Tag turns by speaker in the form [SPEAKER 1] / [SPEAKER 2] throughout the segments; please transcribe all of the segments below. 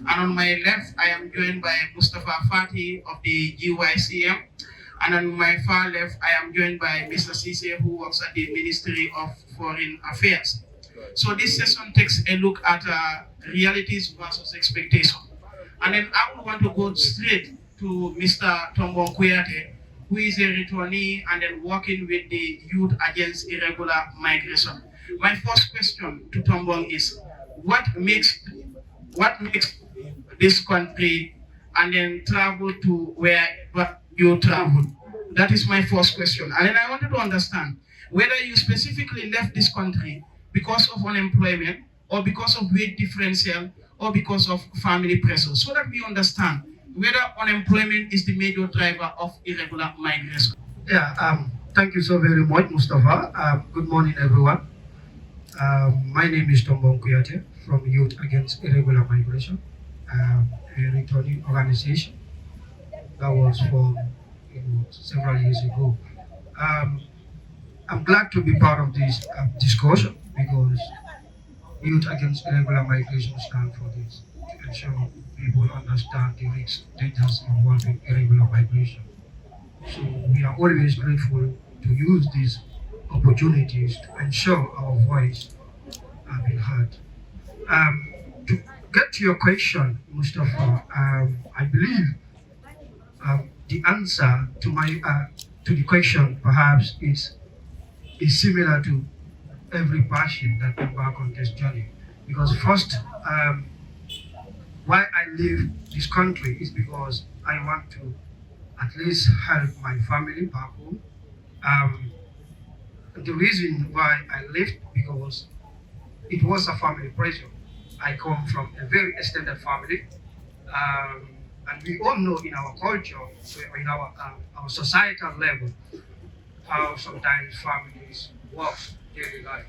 [SPEAKER 1] And on my left, I am joined by Mustafa Fati of the GYCM. And on my far left, I am joined by Mr. Cisse, who works at the Ministry of Foreign Affairs. So this session takes a look at realities versus expectation. And then I would want to go straight to Mr. Tombong Kuyate, who is a returnee and then working with the Youth Against Irregular Migration. My first question to Tombong is, what makes this country and then travel to where you travel? That is my first question. And then I wanted to understand whether you specifically left this country because of unemployment or because of weight differential or because of family pressure, so that we understand whether unemployment is the major driver of irregular migration.
[SPEAKER 2] Yeah, thank you so very much, Mustafa. Good morning, everyone. My name is Tombong Kuyate from Youth Against Irregular Migration, a returning organization that was formed several years ago. I'm glad to be part of this discussion because Youth Against Irregular Migration stand for this, to ensure people understand the risks, dangers involved in irregular migration. So we are always grateful to use these opportunities to ensure our voice has been heard. To get to your question, Mustafa, I believe the answer to the question perhaps is similar to every person that embark on this journey. Because first, why I leave this country is because I want to at least help my family back home. The reason why I left because it was a family pressure. I come from a very extended family, and we all know in our culture, in our societal level, how sometimes families work daily life.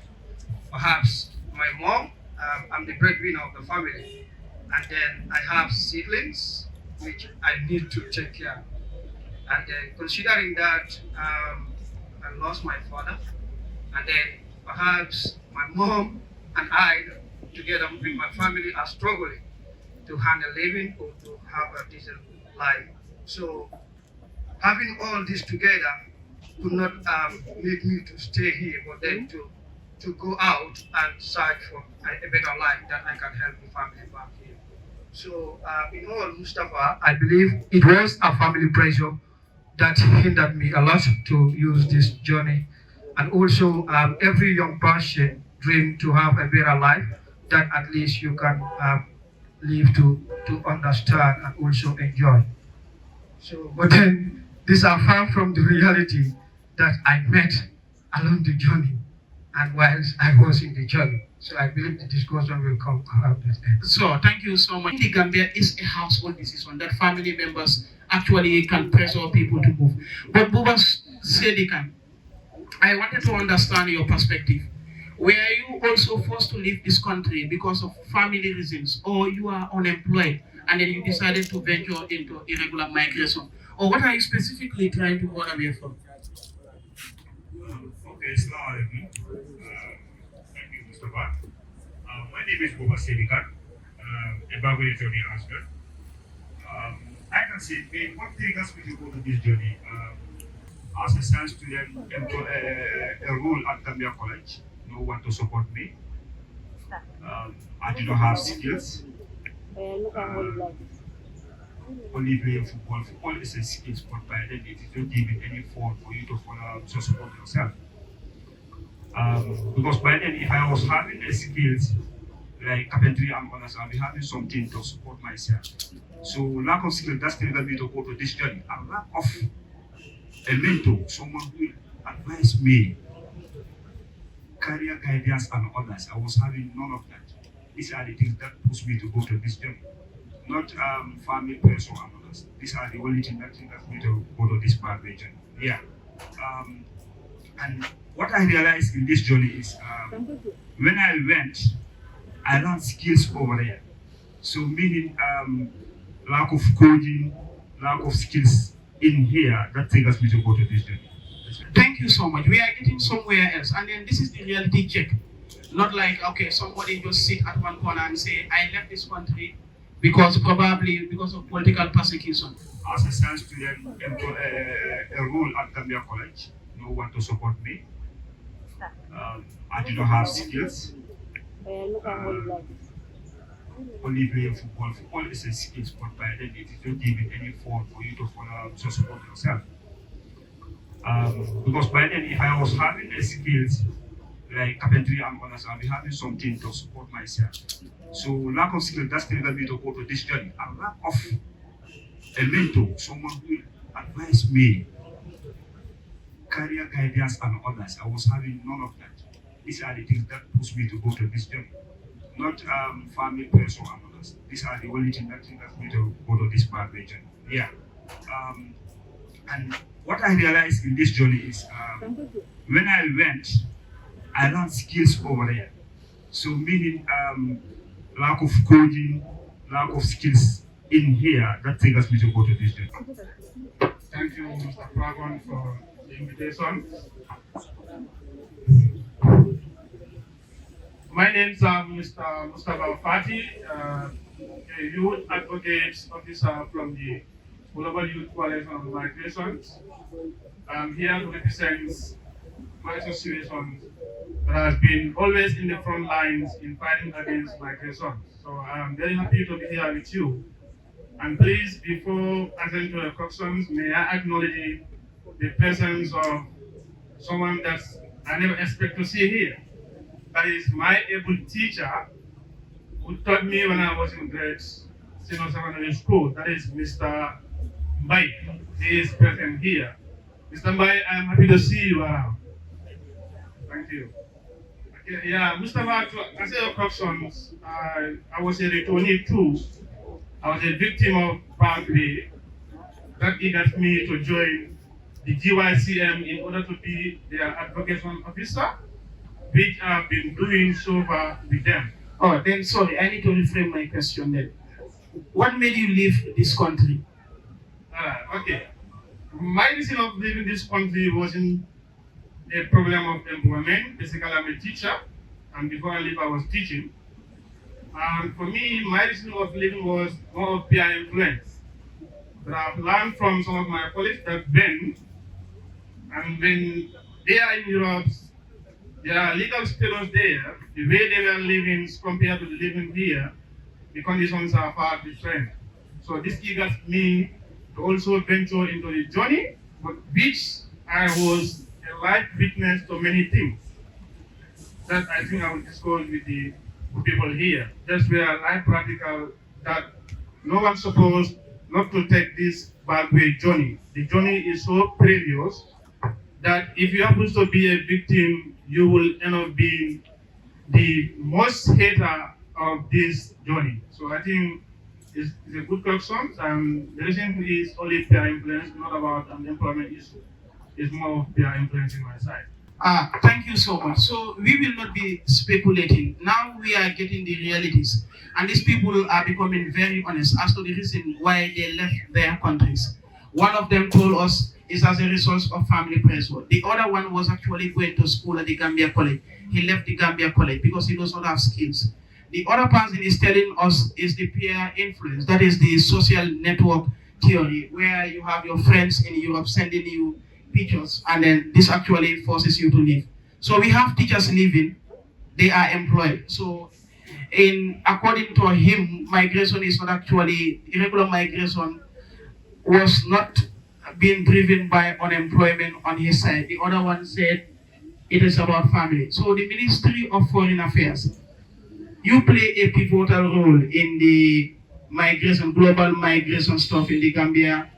[SPEAKER 2] Perhaps my mom, I'm the breadwinner of the family, and then I have siblings which I need to take care. And then considering that I lost my father, and then perhaps my mom and I, together with my family, are struggling to handle living or to have a decent life. So having all this together could not make me to stay here, but then to go out and search for a better life that I can help the family back here. So in all, Mustafa, I believe it was a family pressure that hindered me a lot to use this journey. And also every young person dream to have a better life that at least you can live to understand and also enjoy. So, but then these are far from the reality that I met along the journey and whilst I was in the journey. So I believe the discussion will come around that end.
[SPEAKER 1] So thank you so much. The Gambia is a household decision that family members actually can pressure people to move. But Bubas Sedikan, I wanted to understand your perspective. Were you also forced to leave this country because of family reasons, or you are unemployed and then you decided to venture into irregular migration? Or what are you specifically trying to run away from?
[SPEAKER 3] Okay, Assalamu alaikum. Thank you, Mr. Bat. My name is Boba Sedikan, a Bagui journey husband. I can say, what triggers me to go to this journey? As a science student, enrolled at Gambia College, no one to support me. I do not have skills. Only playing football. Football is a skill sport, but then it is not given any form for you to follow to support yourself. Because by then, if I was having a skills like carpentry and others, I'll be having something to support myself. So lack of skill, that's triggered me to go to this journey. And lack of a mentor, someone who will advise me, career guidance and others. I was having none of that. These are the things that push me to go to this journey. Not family pressure and others. These are the only things that triggered me to go to this pathway journey. Yeah. And what I realized in this journey is when I went, I learned skills over there. So meaning lack of coding, lack of skills in here, that triggers me to go to this journey.
[SPEAKER 1] Thank you so much. We are getting somewhere else, and then this is the reality check. Not like, okay, somebody just sit at one corner and say, I left this country because probably because of political persecution.
[SPEAKER 3] As a science student, enrolled at Gambia College, no one to support me. I do not have skills. Only playing football. Football is a skill sport, but then it is not given any form for you to follow to support yourself. Because by then, if I was having a skills like carpentry and others, I'll be having something to support myself. So lack of skill, that's triggered me to go to this journey. And lack of a mentor, someone who advise me, career guidance and others. I was having none of that. These are the things that push me to go to this journey. Not family pressure and others. These are the only things that triggered me to go to this pathway journey. Yeah. And what I realized in this journey is when I went, I learned skills over there. So meaning lack of coding, lack of skills in here, that triggers me to go to this journey.
[SPEAKER 4] Thank you, Mr. Pragon, for the invitation. My name is Mr. Mustafa Fati, a youth advocate officer from the Global Youth Coalition of Migrations. I'm here to represent my association that has been always in the front lines in fighting against migration. So I'm very happy to be here with you. And please, before answering to the questions, may I acknowledge the presence of someone that I never expect to see here. That is my able teacher who taught me when I was in grade senior secondary school. That is Mr. Mbai. He is present here. Mr. Mbai, I am happy to see you around. Thank you. Okay, yeah, Mustafa, to answer your questions, I was a returnee too. I was a victim of pathway that got me to join the GYCM in order to be their advocation officer, which I've been doing so far with them.
[SPEAKER 1] Oh, then sorry, I need to reframe my question then. What made you leave this country?
[SPEAKER 4] Okay. My reason of leaving this country wasn't a problem of employment. Basically, I'm a teacher, and before I leave, I was teaching. And for me, my reason of leaving was more of peer influence. But I've learned from some of my colleagues that when they are in Europe, their legal status there, the way they were living compared to the living here, the conditions are far different. So this triggers me to also venture into the journey, but which I was a live witness to many things that I think I will discuss with the people here. That's where I practical that no one's supposed not to take this backway journey. The journey is so previous that if you happen to be a victim, you will end up being the most hater of this journey. So I think it's a good question, and the reason is only peer influence, not about an employment issue. It's more of peer influence in my side.
[SPEAKER 1] Thank you so much. So we will not be speculating. Now we are getting the realities. And these people are becoming very honest as to the reason why they left their countries. One of them told us is as a result of family pressure. The other one was actually going to school at the Gambia College. He left the Gambia College because he does not have skills. The other person is telling us is the peer influence. That is the social network theory, where you have your friends in Europe sending you pictures, and then this actually forces you to leave. So we have teachers leaving, they are employed. So according to him, migration is not actually, irregular migration was not being driven by unemployment on his side. The other one said it is about family. So the Ministry of Foreign Affairs, you play a pivotal role in the migration, global migration stuff in the Gambia,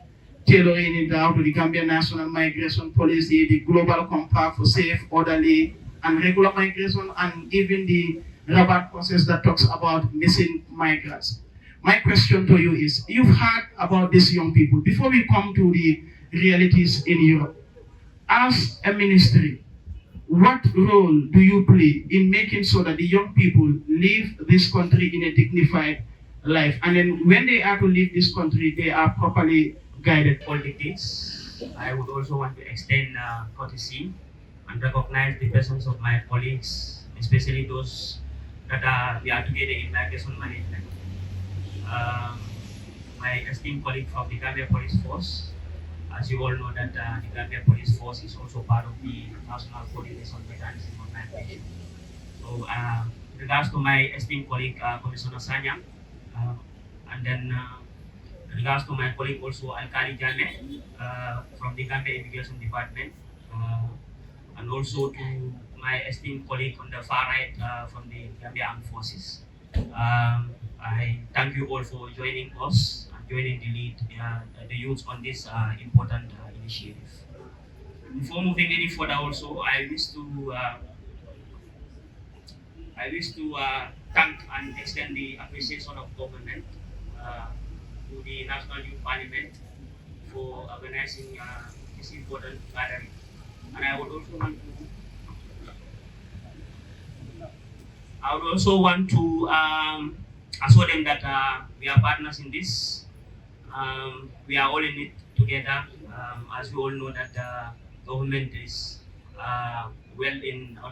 [SPEAKER 1] tailoring it out to the Gambian National Migration Policy, the Global Compact for Safe, Orderly, and Regular Migration, and even the Rabat process that talks about missing migrants. My question to you is, you've heard about these young people. Before we come to the realities in Europe, as a ministry, what role do you play in making sure that the young people leave this country in a dignified life? And then when they are to leave this country, they are properly guided.
[SPEAKER 5] All the kids. I would also want to extend courtesy and recognize the presence of my colleagues, especially those that we are together in migration management. my esteemed colleague from the Gambia Police Force. As you all know that the Gambia Police Force is also part of the National Coordination Mechanism on Migration. So in regards to my esteemed colleague, Commissioner Sanyang, and then in regards to my colleague also, Alkali Jame, from the Gambia Immigration Department, and also to my esteemed colleague on the far right from the Gambia Armed Forces. I thank you all for joining us and joining the youth on this important initiative. Before moving any further, also I wish to thank and extend the appreciation of government to the National Youth Parliament for organizing this important gathering. And I would also want to assure them that we are partners in this. We are all in it together. As we all know that the government is on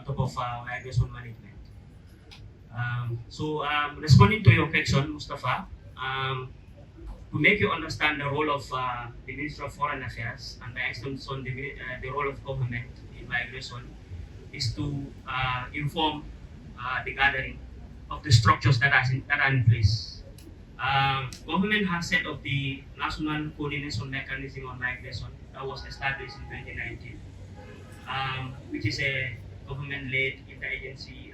[SPEAKER 5] top of migration management. Responding to your question, Mustafa, to make you understand the role of the Ministry of Foreign Affairs and by extension the role of government in migration is to inform the gathering of the structures that are in place. Government has set up the National Coordination Mechanism on Migration that was established in 2019, which is a government-led interagency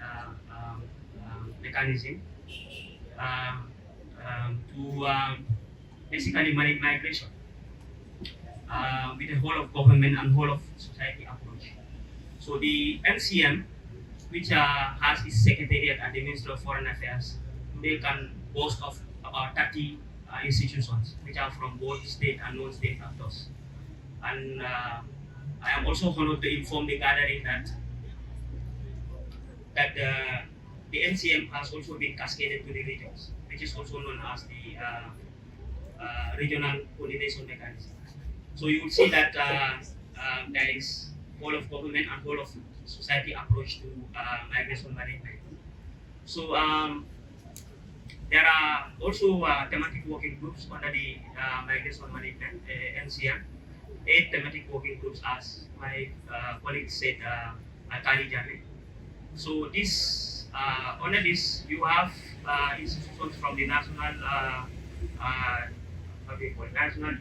[SPEAKER 5] mechanism to basically manage migration with a whole of government and whole of society approach. So the NCM, which has its secretariat at the Ministry of Foreign Affairs, they can boast of about 30 institutions, which are from both state and non-state actors. And I am also honored to inform the gathering that the NCM has also been cascaded to the regions, which is also known as the regional coordination mechanism. So you will see that there is whole of government and whole of society approach to migration management. So there are also thematic working groups under the migration management NCM. 8 thematic working groups, as my colleague said, Akali Jame. So this under this you have institutions from the National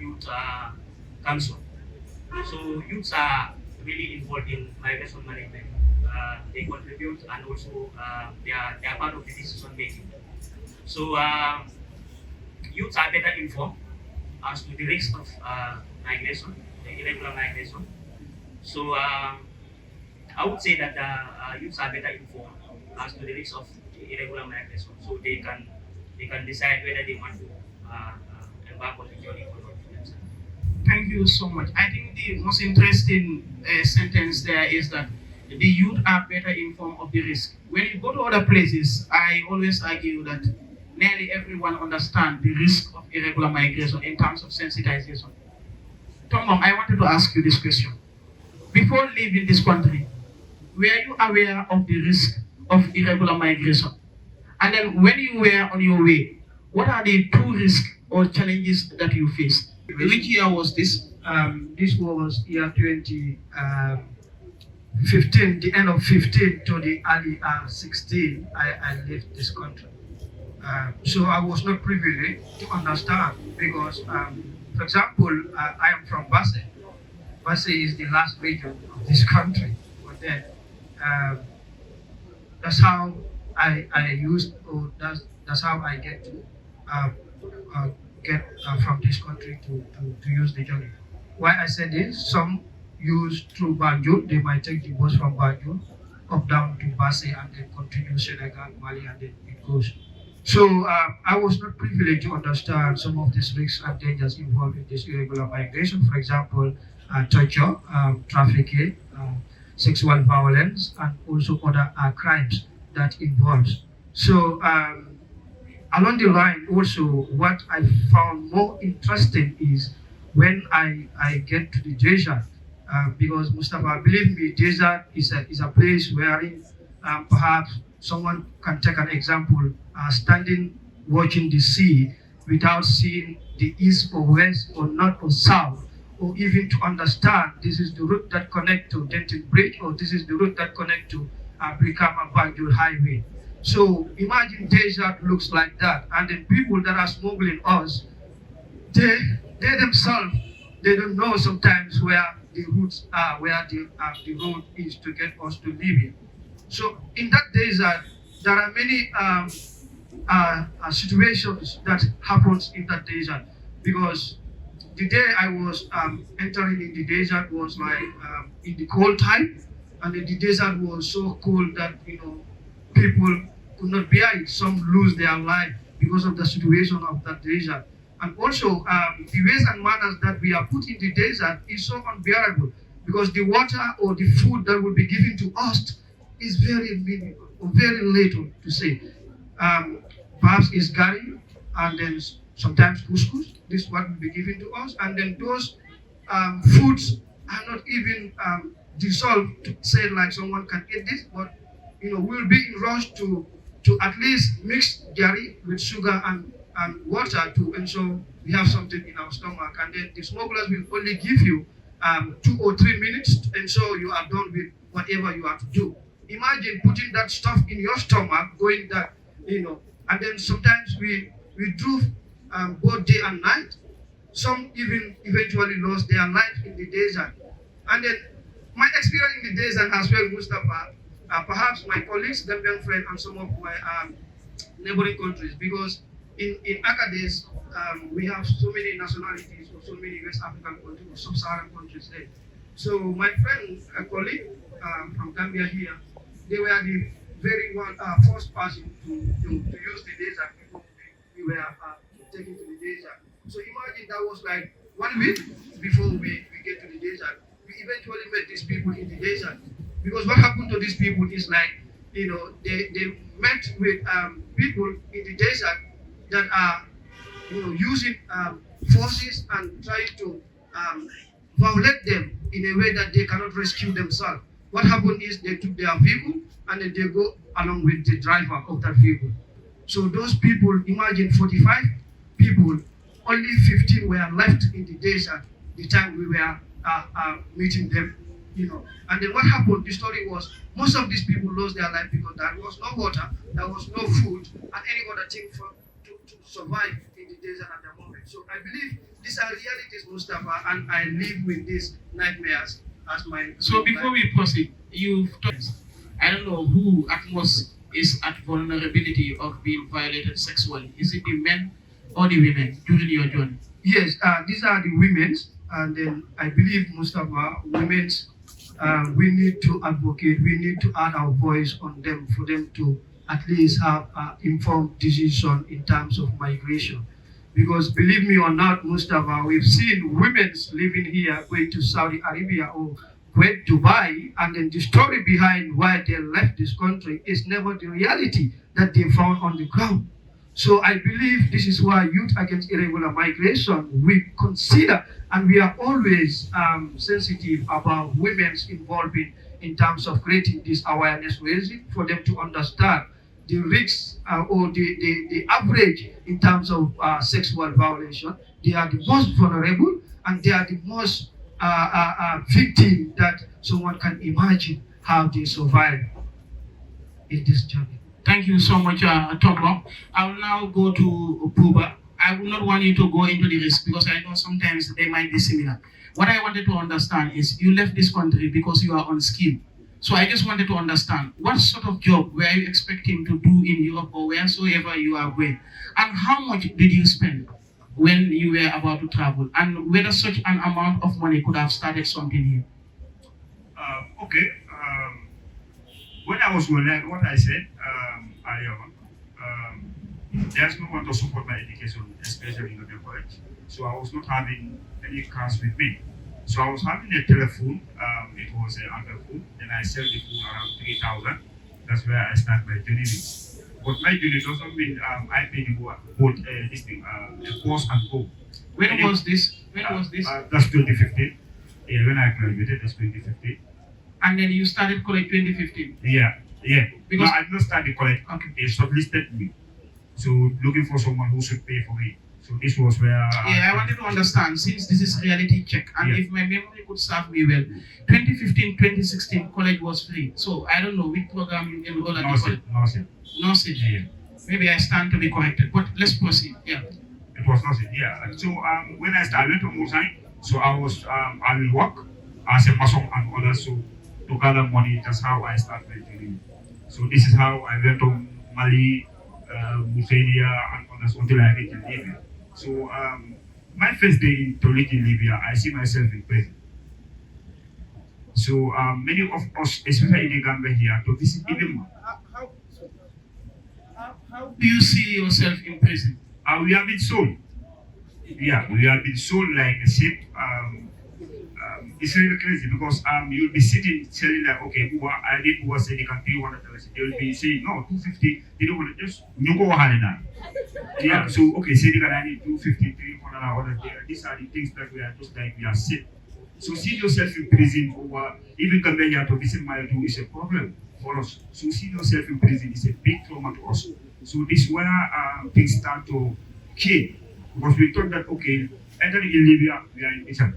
[SPEAKER 5] Youth Council. So youths are really involved in migration management. They contribute and also they are part of the decision making. So youths are better informed as to the risk of migration, the irregular migration. So I would say that youths are better informed as to the risk of irregular migration, so they can decide whether they want to embark on the journey or not.
[SPEAKER 1] Thank you so much. I think the most interesting sentence there is that the youth are better informed of the risk. When you go to other places, I always argue that nearly everyone understands the risk of irregular migration in terms of sensitization. Tomom, I wanted to ask you this question. Before leaving this country, were you aware of the risk of irregular migration? And then when you were on your way, what are the 2 risks or challenges that you faced? Which year was this?
[SPEAKER 2] This was year 2015, the end of 15 to the early 16, I left this country. So I was not privileged to understand because, for example, I am from Basse. Basse is the last region of this country. But then, that's how I used, or that's how I get to from this country to use the journey. Why I said this, some use through Banjul, they might take the bus from Banjul up down to Basse and then continue Senegal, Mali, and then it goes. So I was not privileged to understand some of these risks and dangers involved in this irregular migration. For example, torture, trafficking, sexual violence, and also other crimes that involves. So along the line, also what I found more interesting is when I get to the desert, because Mustafa, believe me, desert is a place wherein perhaps someone can take an example, standing watching the sea without seeing the east or west or north or south, or even to understand this is the route that connect to Denton Bridge, or this is the route that connect to Brikama Banjul Highway. So imagine desert looks like that, and then people that are smuggling us, they themselves, they don't know sometimes where the routes are, where the road is to get us to Libya. So in that desert, there are many situations that happens in that desert, because the day I was entering in the desert was like in the cold time, and the desert was so cold that people could not bear it. Some lose their life because of the situation of that desert. And also the ways and manners that we are put in the desert is so unbearable, because the water or the food that will be given to us is very minimal or very little to say. Perhaps it's gari, and then sometimes couscous. This is what will be given to us, and then those foods are not even dissolved to say like someone can eat this, but we'll be in rush to at least mix gari with sugar and water to ensure we have something in our stomach, and then the smugglers will only give you 2 or 3 minutes to ensure you are done with whatever you have to do. Imagine putting that stuff in your stomach, going that, and then sometimes we drove both day and night. Some even eventually lost their life in the desert. And then my experience in the desert as well, Mustafa, perhaps my colleagues, Gambian friends, and some of my neighboring countries, because in Agadez, we have so many nationalities or so many West African countries or sub-Saharan countries there. So my friend, a colleague from Gambia here, they were the very first person to use the desert before we were taken to the desert. So imagine that was like 1 week before we get to the desert. We eventually met these people in the desert, because what happened to these people is like, they met with people in the desert that are using forces and trying to violate them in a way that they cannot rescue themselves. What happened is they took their vehicle and then they go along with the driver of that vehicle. So those people, imagine 45 people, only 15 were left in the desert the time we were meeting them. And then what happened, the story was, most of these people lost their life because there was no water, there was no food, and any other thing to survive in the desert at the moment. So I believe these are realities, Mustafa, and I live with these nightmares as my...
[SPEAKER 1] So before we proceed, I don't know who at most is at vulnerability of being violated sexually. Is it the men or the women during your journey?
[SPEAKER 2] Yes, these are the women's, and then I believe, Mustafa, women's, we need to advocate, we need to add our voice on them for them to at least have informed decision in terms of migration. Because believe me or not, Mustafa, we've seen women living here going to Saudi Arabia or Kuwait, Dubai, and then the story behind why they left this country is never the reality that they found on the ground. So I believe this is why Youth Against Irregular Migration, we consider and we are always sensitive about women's involvement in terms of creating this awareness raising for them to understand the risks or the average in terms of sexual violation. They are the most vulnerable and they are the most victim that someone can imagine how they survive in this journey.
[SPEAKER 1] Thank you so much, Tomo. I will now go to Puba. I will not want you to go into the risk because I know sometimes they might be similar. What I wanted to understand is you left this country because you are unskilled. So I just wanted to understand what sort of job were you expecting to do in Europe or wheresoever you are going, and how much did you spend when you were about to travel, and whether such an amount of money could have started something here?
[SPEAKER 3] Okay. When I was going, like what I said, there's no one to support my education, especially in the college. So I was not having any cash with me. So I was having a telephone, it was an Android phone, then I sell the phone around 3,000. That's where I start my journey with. But my journey doesn't mean I pay both this thing, course and go.
[SPEAKER 1] When was this?
[SPEAKER 3] That's 2015. Yeah, when I graduated, that's 2015.
[SPEAKER 1] And then you started college 2015?
[SPEAKER 3] Yeah.
[SPEAKER 1] Because
[SPEAKER 3] no, I didn't start the college.
[SPEAKER 1] Okay.
[SPEAKER 3] They shortlisted me. So looking for someone who should pay for me. So this was where.
[SPEAKER 1] Yeah, I wanted to understand, since this is reality check, and if my memory could serve me well, 2015, 2016, college was free. So I don't know which program you enroll at the college. No,
[SPEAKER 3] Yeah.
[SPEAKER 1] Maybe I stand to be corrected, but let's proceed. Yeah.
[SPEAKER 3] It was nothing. Yeah. So when I went to Moosai, so I will work as a mason and others, so to gather money. That's how I started doing. So this is how I went to Mali, Mauritania, and others until I reached Libya. So my first day to reach in Libya, I see myself in prison. So many of us, especially in the Gambia here, to visit even.
[SPEAKER 1] How do you see yourself in prison?
[SPEAKER 3] We have been sold. Yeah, we have been sold like a ship. It's really crazy because you'll be sitting telling like, okay, I need to say they can pay $100. They will be saying no, 250. They don't want to just you go ahead now. Yeah, so okay, say they can I need 250, 300 These are the things that we are just like we are sick. So see yourself in prison or even coming here to visit my do is a problem for us. So see yourself in prison is a big trauma to us. So this is where things start to kill because we thought that okay, entering in Libya we are in Italy.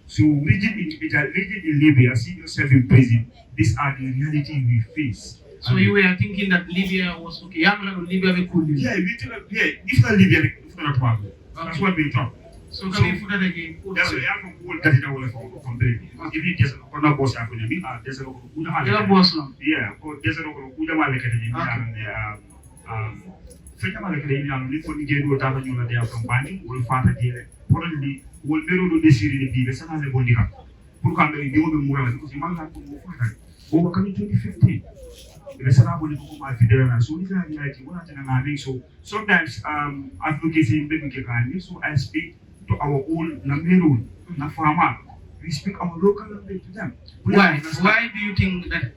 [SPEAKER 3] So region in Libya, see yourself in prison. These are the reality we face.
[SPEAKER 1] So you were thinking that Libya was okay. Libya we could live.
[SPEAKER 3] Yeah, we think that if not Libya, it's not a problem. That's what we thought.
[SPEAKER 1] So can we put that again?
[SPEAKER 3] That's why I'm going to get it away from completely. Because if you just on a boss, I'm going to be there's a good
[SPEAKER 1] boss.
[SPEAKER 3] Yeah, there's a good amount Fanya malekele ya mlipo nigendo utaba nyola dia kampani ulifata kile probably will mero do desiri de bibe sana le bondika pour quand même dio be murala because imanga ko mo fata o bakami 2015 ile sana boli ko ma fidela na so ni na ti wona tena na so sometimes advocacy maybe ke kan so I speak to our own na mero na farmer we speak our local language to them.
[SPEAKER 1] Why do you think that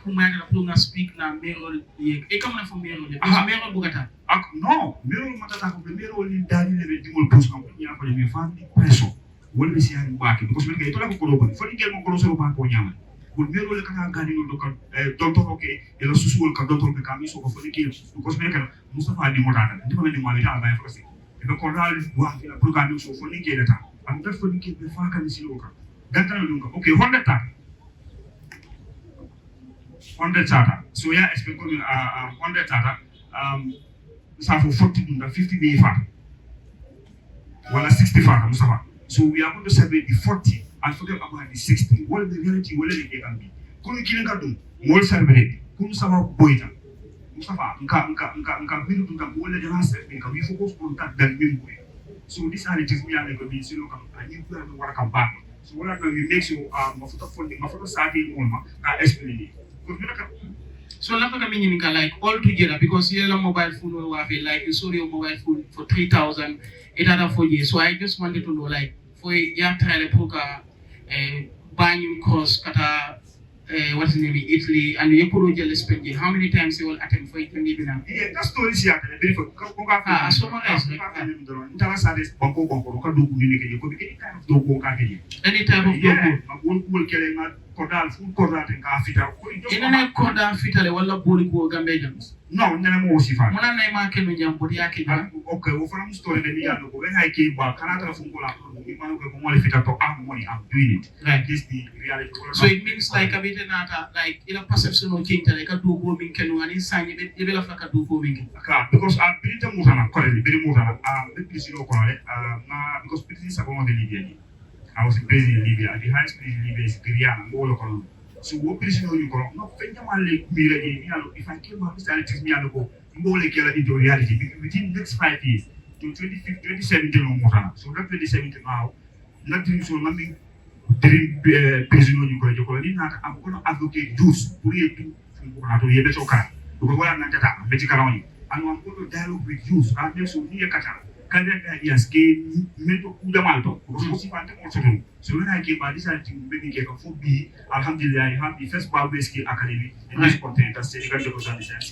[SPEAKER 1] kumana na speak na mero ye e kama na from mero le because mero bugata
[SPEAKER 3] no mero matata ko mero ni dali le dimol pos ko ni ko le family presso wol be si ani baki because men kay to la ko do bon fo ni gel mo ko so ba ko nyama bul mero le kana gani no dokal doctor okay e lo susul ka doctor be kami so ko fo ni kil because men kan mustafa di motata ndi ko ni mo le ta ba fa kasi e be ko dal wa la pour ka so fo ni kil ta am def fo ni kil be fa kan si lo ka gantana lu ka okay honda ta 100 charter. So yeah, it's becoming 100 charter. So for 40, 50 be far. Well, 60 far, Mustafa. So we are going to celebrate the 40 and forget about the 60. What the reality will let it can be. Kuni kilenga dum, more celebrate. Kuni sama boita. Mustafa, nka bilu tunga wole de last nka we focus on that than win. So this are the things we are going to be so local. And you plan to work come back. So what we make sure mafuta funding, mafuta starting on explain it.
[SPEAKER 1] So like all together because you have a mobile phone will have like you sold your mobile phone for 3,800 years. So I just wanted to know like for your trial poker buying course kata what's the name Italy and you could just spend how many times you will attempt for it and even now?
[SPEAKER 3] Yeah, that's story here. Very for
[SPEAKER 1] any type of
[SPEAKER 3] Kodal, food kodal and kafita.
[SPEAKER 1] Ina koda fita le wala boli ko gambe jams.
[SPEAKER 3] No, nana mo sifa.
[SPEAKER 1] Mona na ma ke no jam bodi yake jam.
[SPEAKER 3] Okay, wo from story de ya no ko when I came back, kana tra fungola ko ni manu ko mo le fita to am money, I'm doing it.
[SPEAKER 1] Right.
[SPEAKER 3] This the reality.
[SPEAKER 1] So it means like a bit nata like ila perception of change like a do go min kenu ani sanyi be be la faka do go min.
[SPEAKER 3] Because I'm pretty mutana correctly, very mutana. The police no correct. Because police are going to Libya. I was in prison in Libya. The highest prison in Libya is Guyana, all of so what prison you go? No, if I came back, Mr. Alex, me and go, more like into reality within the next 5 years to 2017 or more. So not 2017 now, nothing so nothing during prison you go. I'm going to advocate Jews who are to be better because what I'm not that medical and I'm going to dialogue with Jews. I'm just so near Qatar. Yes, game mental Udamalto, because so when I came by this, I think maybe get a full B. Alhamdulillah, I have the first Bible Skill Academy in this content.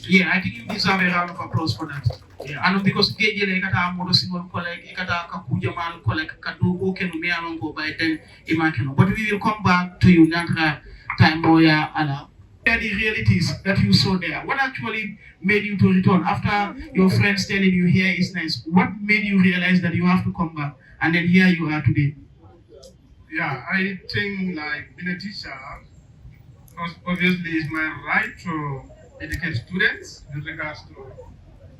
[SPEAKER 1] Yeah, I think you deserve a round of applause for that. Yeah, and because Gay Kata Modosimon collect, Kata Kakujaman collect, Kadu, Oken, Mealongo by then Imakino. But we will come back to you, Nantra, time Moya, Ala. What are the realities that you saw there? What actually made you to return after your friends telling you here is nice? What made you realize that you have to come back and then here you are today?
[SPEAKER 4] Yeah, I think like being a teacher, because obviously it's my right to educate students with regards to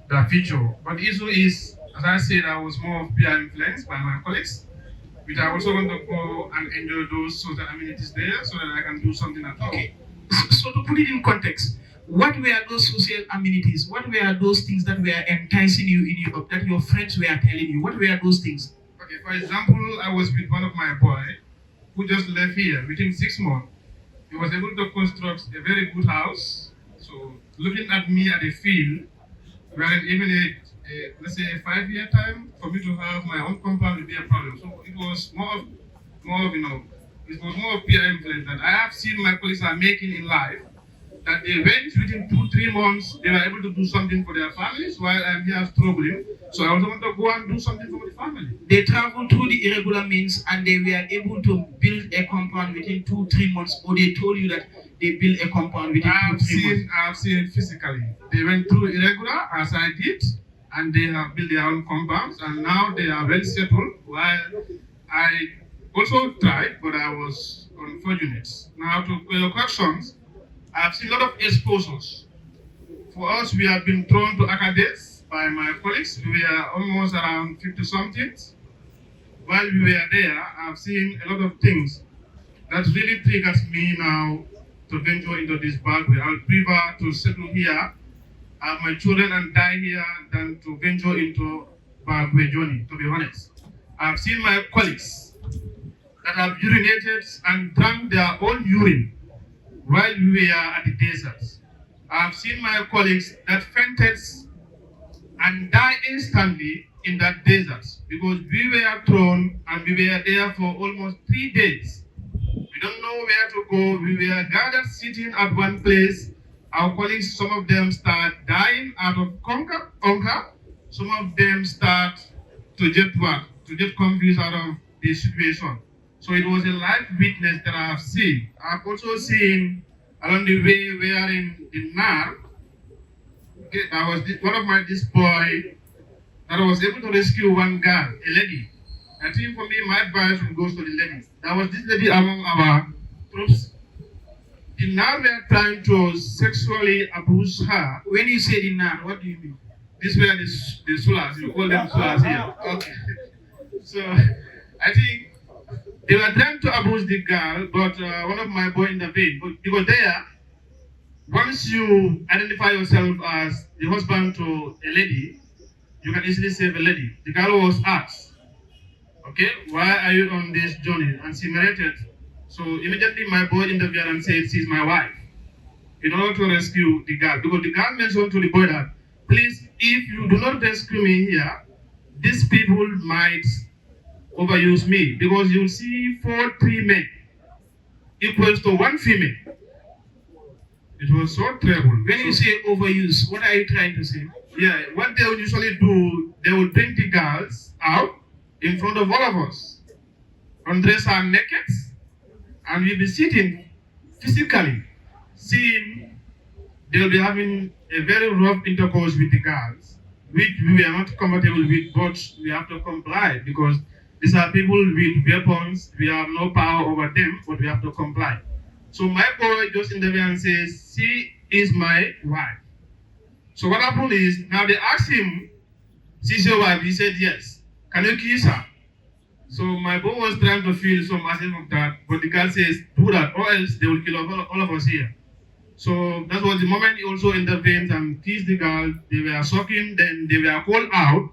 [SPEAKER 4] the future. But the issue is, as I said, I was more of peer influenced by my colleagues, which I also want to go and enjoy those social amenities there so that I can do something at home.
[SPEAKER 1] Okay. So to put it in context, what were those social amenities? What were those things that were enticing you in Europe, that your friends were telling you? What were those things?
[SPEAKER 4] Okay, for example, I was with one of my boys who just left here within 6 months. He was able to construct a very good house. So looking at me at the field, whereas even let's say a 5-year time for me to have my own compound would be a problem. So it was more of it was more of peer influence that I have seen my colleagues are making in life, that they went within 2-3 months, they were able to do something for their families while I'm here struggling. So I also want to go and do something for the family.
[SPEAKER 1] They traveled through the irregular means and they were able to build a compound within 2-3 months, or they told you that they built a compound within 2-3 months?
[SPEAKER 4] I've seen it physically. They went through irregular as I did, and they have built their own compounds, and now they are well settled, while I also tried, but I was unfortunate. Now to your questions, I've seen a lot of exposures. For us, we have been thrown to academics by my colleagues. We were almost around 50 something. While we were there, I've seen a lot of things that really triggers me now to venture into this bad way. I would prefer to settle here, have my children and die here than to venture into bad way journey, to be honest. I've seen my colleagues that have urinated and drank their own urine while we were at the desert. I've seen my colleagues that fainted and died instantly in that desert because we were thrown and we were there for almost 3 days. We don't know where to go. We were gathered sitting at one place. Our colleagues, some of them start dying out of hunger. Some of them start to get confused out of the situation. So it was a live witness that I have seen. I've also seen along the way we are in the NAR. Okay, I was one of this boy that was able to rescue one girl, a lady. I think for me, my advice will go to the ladies. There was this lady among our troops. The NAR were trying to sexually abuse her.
[SPEAKER 1] When you say the NAR, what do you mean?
[SPEAKER 4] This were the Sulas, you call them Sulas here. Okay. So I think they were trying to abuse the girl, but one of my boys intervened. Because there, once you identify yourself as the husband to a lady, you can easily save a lady. The girl was asked, okay, why are you on this journey? And she narrated. So immediately my boy intervened and said, she's my wife, in order to rescue the girl. Because the girl mentioned to the boy that, please, if you do not rescue me here, these people might overuse me, because you see 3 men equals to 1 female. It was so terrible.
[SPEAKER 1] When you say overuse, what are you trying to say?
[SPEAKER 4] Yeah, what they would usually do, they would bring the girls out in front of all of us, undress her naked, and we'll be sitting physically, seeing they'll be having a very rough intercourse with the girls, which we are not comfortable with, but we have to comply because these are people with weapons. We have no power over them, but we have to comply. So my boy just intervenes and says, she is my wife. So what happened is, now they asked him, she's your wife? He said, yes. Can you kiss her? So my boy was trying to feel some aspect of that, but the girl says, do that, or else they will kill all of us here. So that was the moment he also intervened and kissed the girl. They were shocking, then they were called out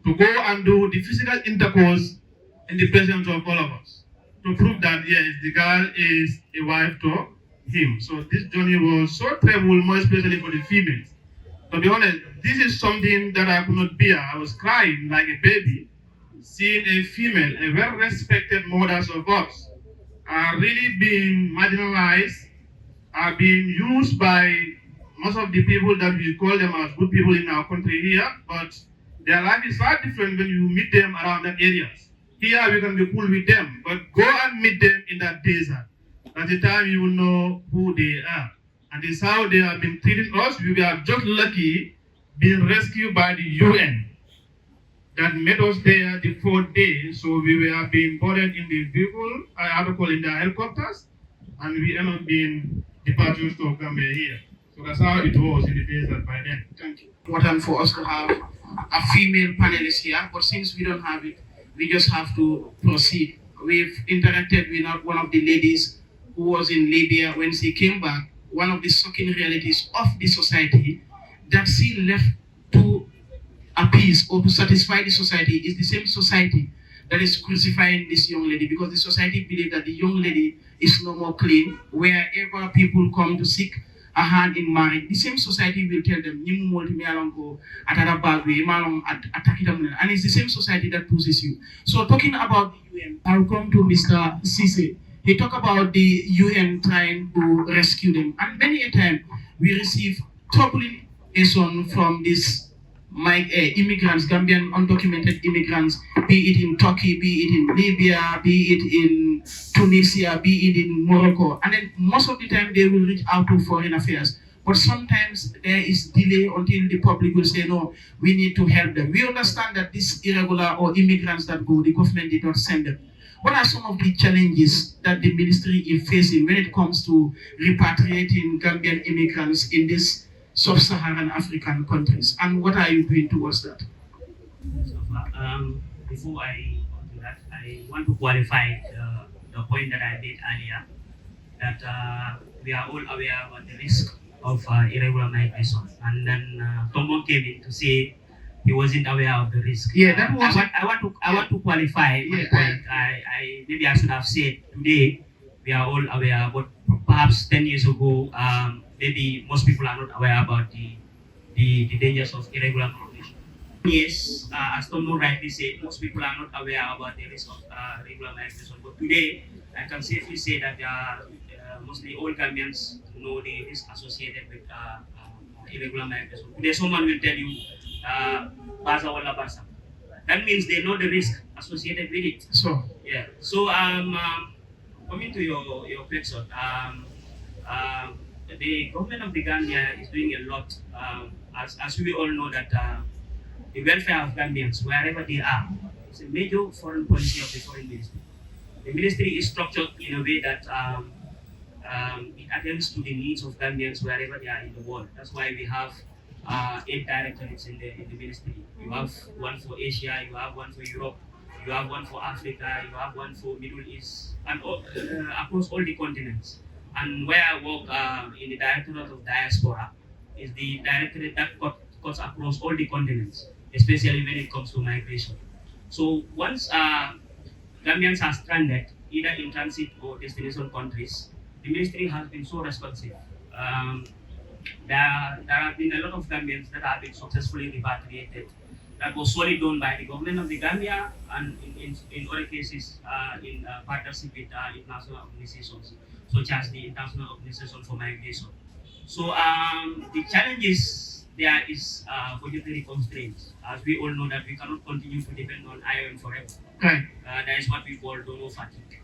[SPEAKER 4] to go and do the physical intercourse in the presence of all of us, to prove that, yes, the girl is a wife to him. So this journey was so terrible, more especially for the females. To be honest, this is something that I could not bear. I was crying like a baby, seeing a female, a well-respected mothers of us, are really being marginalized, are being used by most of the people that we call them as good people in our country here, but their life is far different when you meet them around that areas. Here we can be cool with them, but go and meet them in that desert. At the time you will know who they are. And this is how they have been treating us. We were just lucky being rescued by the UN that met us there the 4th day. So we were being boarded in the vehicle, I have to call in the helicopters, and we ended up being departed to Gambia here. So that's how it was in the days that by then.
[SPEAKER 1] Thank you. Important for us to have a female panelist here, but since we don't have it, we just have to proceed. We've interacted with one of the ladies who was in Libya. When she came back, one of the shocking realities of the society that she left to appease or to satisfy the society is the same society that is crucifying this young lady, because the society believes that the young lady is no more clean. Wherever people come to seek a hand in marriage, the same society will tell them, and it's the same society that pushes you. So talking about the UN, I'll come to Mr. Cisse. He talked about the UN trying to rescue them, and many a time we receive troubling information from these immigrants, Gambian undocumented immigrants, be it in Turkey, be it in Libya, be it in Tunisia, be it in Morocco. And then most of the time they will reach out to Foreign Affairs. But sometimes there is delay until the public will say, no, we need to help them. We understand that these irregular or immigrants that go, the government did not send them. What are some of the challenges that the ministry is facing when it comes to repatriating Gambian immigrants in this sub-Saharan African countries, and what are you doing towards that?
[SPEAKER 5] Before I do that, I want to qualify the point that I made earlier, that we are all aware about the risk of irregular migration, and then Tombong came in to say he wasn't aware of the risk.
[SPEAKER 1] Yeah, that was.
[SPEAKER 5] I want to qualify my point. Maybe I should have said today we are all aware, but perhaps 10 years ago, maybe most people are not aware about the dangers of irregular migration. Yes, as Tomo rightly said, most people are not aware about the risk of irregular migration. But today, I can safely say that mostly all Gambians know the risk associated with irregular migration. Today, someone will tell you, Basa wala Basa. That means they know the risk associated with it.
[SPEAKER 1] So,
[SPEAKER 5] yeah. So, coming to your question, the government of the Gambia is doing a lot, as we all know that the welfare of Gambians, wherever they are, is a major foreign policy of the foreign ministry. The ministry is structured in a way that it attends to the needs of Gambians wherever they are in the world. That's why we have 8 directorates in the ministry. You have one for Asia, you have one for Europe, you have one for Africa, you have one for Middle East, and across all the continents. And where I work in the Directorate of Diaspora is the directorate that cuts across all the continents, especially when it comes to migration. So once Gambians are stranded, either in transit or destination countries, the ministry has been so responsive. There have been a lot of Gambians that have been successfully repatriated. That was solely done by the government of the Gambia, and in other cases in partnership with international organizations, such as the International Organization for Migration. So the challenges there is budgetary constraints. As we all know that we cannot continue to depend on IOM forever.
[SPEAKER 1] right.
[SPEAKER 5] That is what we call donor fatigue.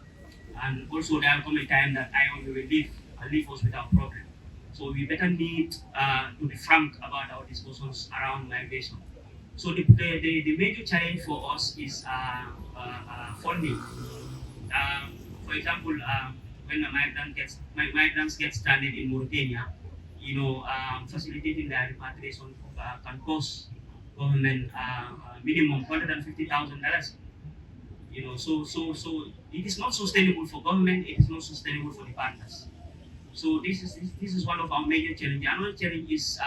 [SPEAKER 5] And also there will come a time that IOM will leave us without problem. So we better need to be frank about our discussions around migration. So the major challenge for us is funding. For example, when the migrants get stranded in Mauritania, facilitating their repatriation can cost government minimum $150,000. So it is not sustainable for government. It is not sustainable for the partners. So this is one of our major challenges. Another challenge is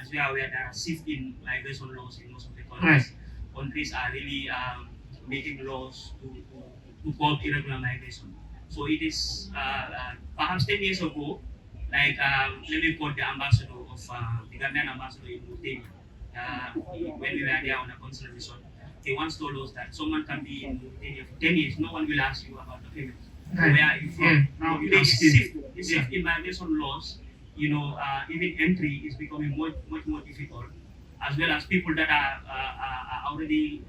[SPEAKER 5] as we are aware, there are shifts in migration laws in most of the countries.
[SPEAKER 1] Right.
[SPEAKER 5] Countries are really making laws to curb irregular migration. So it is perhaps 10 years ago, like let me quote the ambassador of the Gambian ambassador in Mauritania. When we were there on a consular mission, he once told us that someone can be in Mauritania for 10 years, no one will ask you about the payment.
[SPEAKER 1] Right.
[SPEAKER 5] Where are you from?
[SPEAKER 1] Now
[SPEAKER 5] The shift in migration laws, even entry is becoming much more difficult, as well as people that are already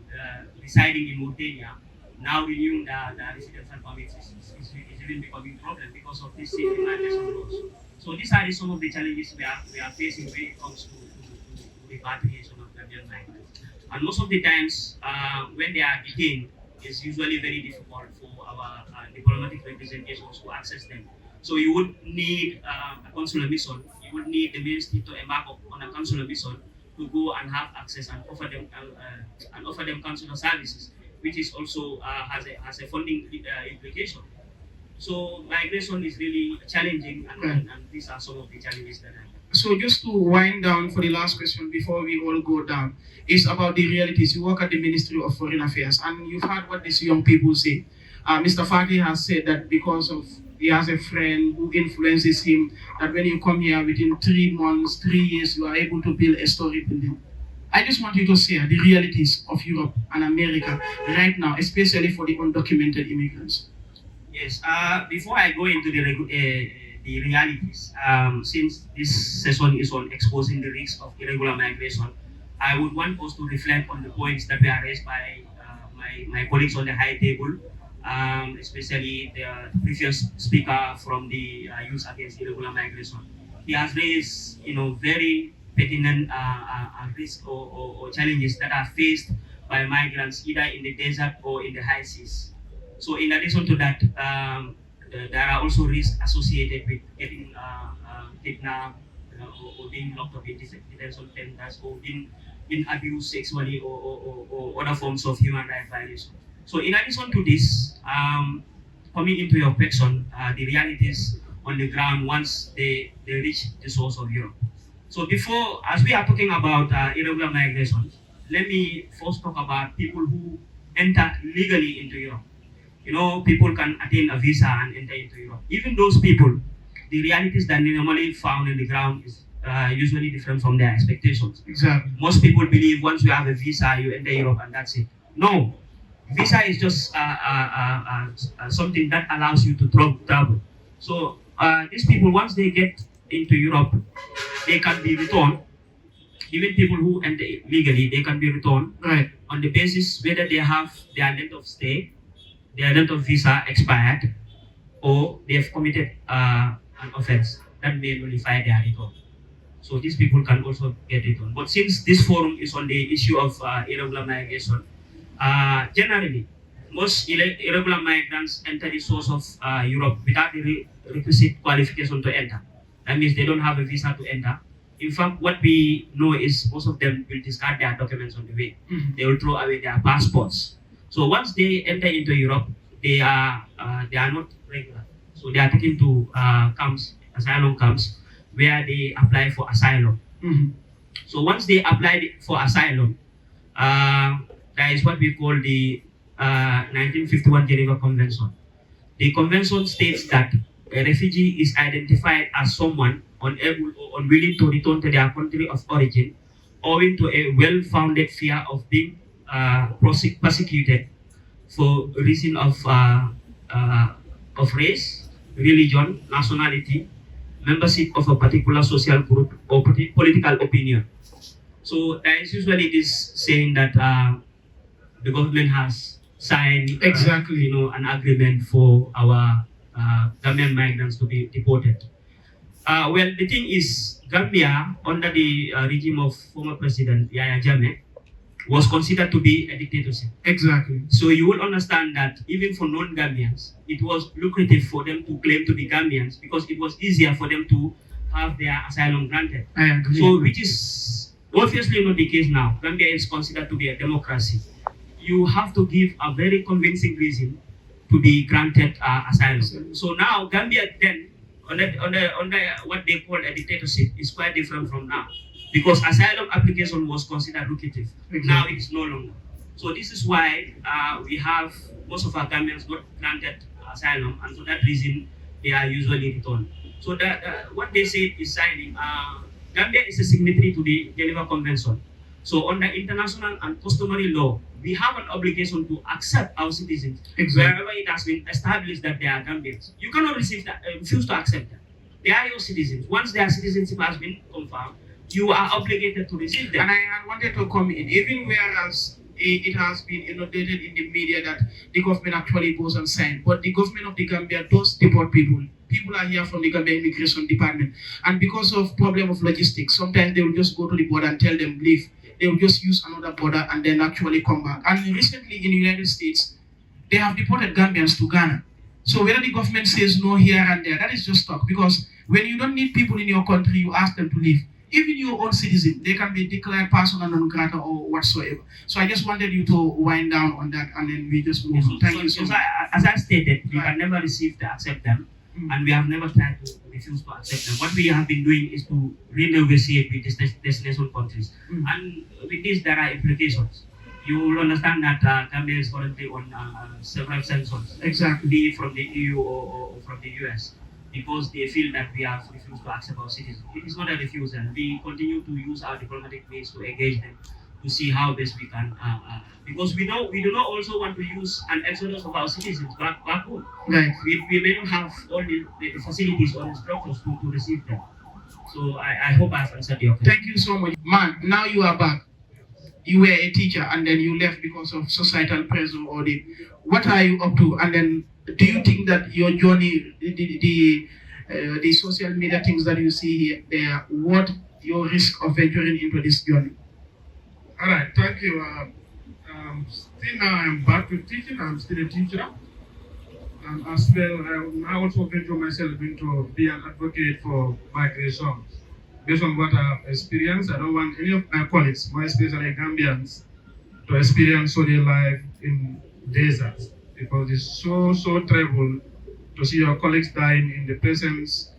[SPEAKER 5] residing in Mauritania now renewing the residential permits is even becoming a problem because of this safety migration laws. So these are some of the challenges we are facing when it comes to repatriation of Gambian migrants. And most of the times, when they are detained, it's usually very difficult for our diplomatic representations to access them. So you would need a consular mission. You would need the ministry to embark on a consular mission to go and have access and offer them consular services, which is also has a funding implication. So migration is really challenging, and these are some of the challenges that I have.
[SPEAKER 1] So just to wind down for the last question before we all go down, is about the realities. You work at the Ministry of Foreign Affairs, and you've heard what these young people say. Mr. Fati has said that because of he has a friend who influences him, that when you come here within 3 months, 3 years, you are able to build a story building. I just want you to share the realities of Europe and America right now, especially for the undocumented immigrants.
[SPEAKER 5] Yes. Before I go into the realities, since this session is on exposing the risks of irregular migration, I would want us to reflect on the points that were raised by my colleagues on the high table, especially the previous speaker from the Youth Against Irregular Migration. He has raised, very pertinent risks or challenges that are faced by migrants either in the desert or in the high seas. So in addition to that, there are also risks associated with getting kidnapped or being locked up in detention centers or being abused sexually or other forms of human rights violation. So in addition to this, coming into your question, the realities on the ground once they reach the shores of Europe. So before, as we are talking about irregular migration, let me first talk about people who enter legally into Europe. People can attain a visa and enter into Europe. Even those people, the realities that they normally found on the ground is usually different from their expectations.
[SPEAKER 1] Exactly.
[SPEAKER 5] Most people believe once you have a visa, you enter Europe and that's it. No, visa is just something that allows you to travel. So these people, once they get into Europe, they can be returned. Even people who enter legally, they can be returned on the basis whether they have their length of stay, their length of visa expired, or they have committed an offense that may nullify their return. So these people can also get returned. But since this forum is on the issue of irregular migration, generally, most irregular migrants enter the source of Europe without the requisite qualification to enter. That means they don't have a visa to enter. In fact, what we know is most of them will discard their documents on the way. They will throw away their passports. So once they enter into Europe, they are not regular. So they are taken to asylum camps, where they apply for asylum. So once they apply for asylum, there is what we call the 1951 Geneva Convention. The convention states that a refugee is identified as someone unable or unwilling to return to their country of origin, owing to a well-founded fear of being persecuted for reason of race, religion, nationality, membership of a particular social group, or political opinion. So there is usually this saying that the government has signed an agreement for our Gambian migrants to be deported. Well, the thing is, Gambia, under the regime of former President Yahya Jammeh, was considered to be a dictatorship.
[SPEAKER 1] Exactly.
[SPEAKER 5] So you will understand that even for non-Gambians, it was lucrative for them to claim to be Gambians because it was easier for them to have their asylum granted.
[SPEAKER 1] I agree.
[SPEAKER 5] So which is obviously not the case now. Gambia is considered to be a democracy. You have to give a very convincing reason to be granted asylum. So now Gambia then, under what they call a dictatorship, is quite different from now. Because asylum application was considered lucrative. Now it is no longer. So this is why we have most of our Gambians not granted asylum, and for that reason they are usually returned. So what they say is signing. Gambia is a signatory to the Geneva Convention. So under international and customary law, we have an obligation to accept our citizens wherever it has been established that they are Gambians. You cannot refuse to accept them. They are your citizens. Once their citizenship has been confirmed, you are obligated to receive them.
[SPEAKER 1] And I wanted to come in, even whereas it has been inundated in the media that the government actually goes and signs. But the government of the Gambia does deport people. People are here from the Gambia Immigration Department. And because of problem of logistics, sometimes they will just go to the border and tell them leave. They will just use another border and then actually come back. And recently in the United States, they have deported Gambians to Ghana. So whether the government says no here and there, that is just talk. Because when you don't need people in your country, you ask them to leave. Even your own citizen, they can be declared persona non grata or whatsoever. So I just wanted you to wind down on that and then we just move on. Thank you so much.
[SPEAKER 5] As I stated, we can never receive to accept them. And we have never tried to refuse to accept them. What we have been doing is to renegotiate with the destination countries. And with this, there are implications. You will understand that Gambia is currently on several sanctions,
[SPEAKER 1] Exactly.
[SPEAKER 5] be from the EU or from the US, because they feel that we have refused to accept our citizens. It is not a refusal. We continue to use our diplomatic means to engage them, to see how best we can, because we do not also want to use an exodus of our citizens back home.
[SPEAKER 1] Right.
[SPEAKER 5] We may not have all the facilities or the structures to receive them. So I hope I've answered your question.
[SPEAKER 1] Thank you so much. Man, now you are back. You were a teacher and then you left because of societal pressure or what are you up to? And then do you think that your journey, the social media things that you see here, they are worth your risk of venturing into this journey?
[SPEAKER 4] All right, thank you. Still now I'm back to teaching. I'm still a teacher. As well, I also venture myself into be an advocate for migration. Based on what I've experienced, I don't want any of my colleagues, more especially Gambians, to experience so their life in deserts, because it's so terrible to see your colleagues dying in the presence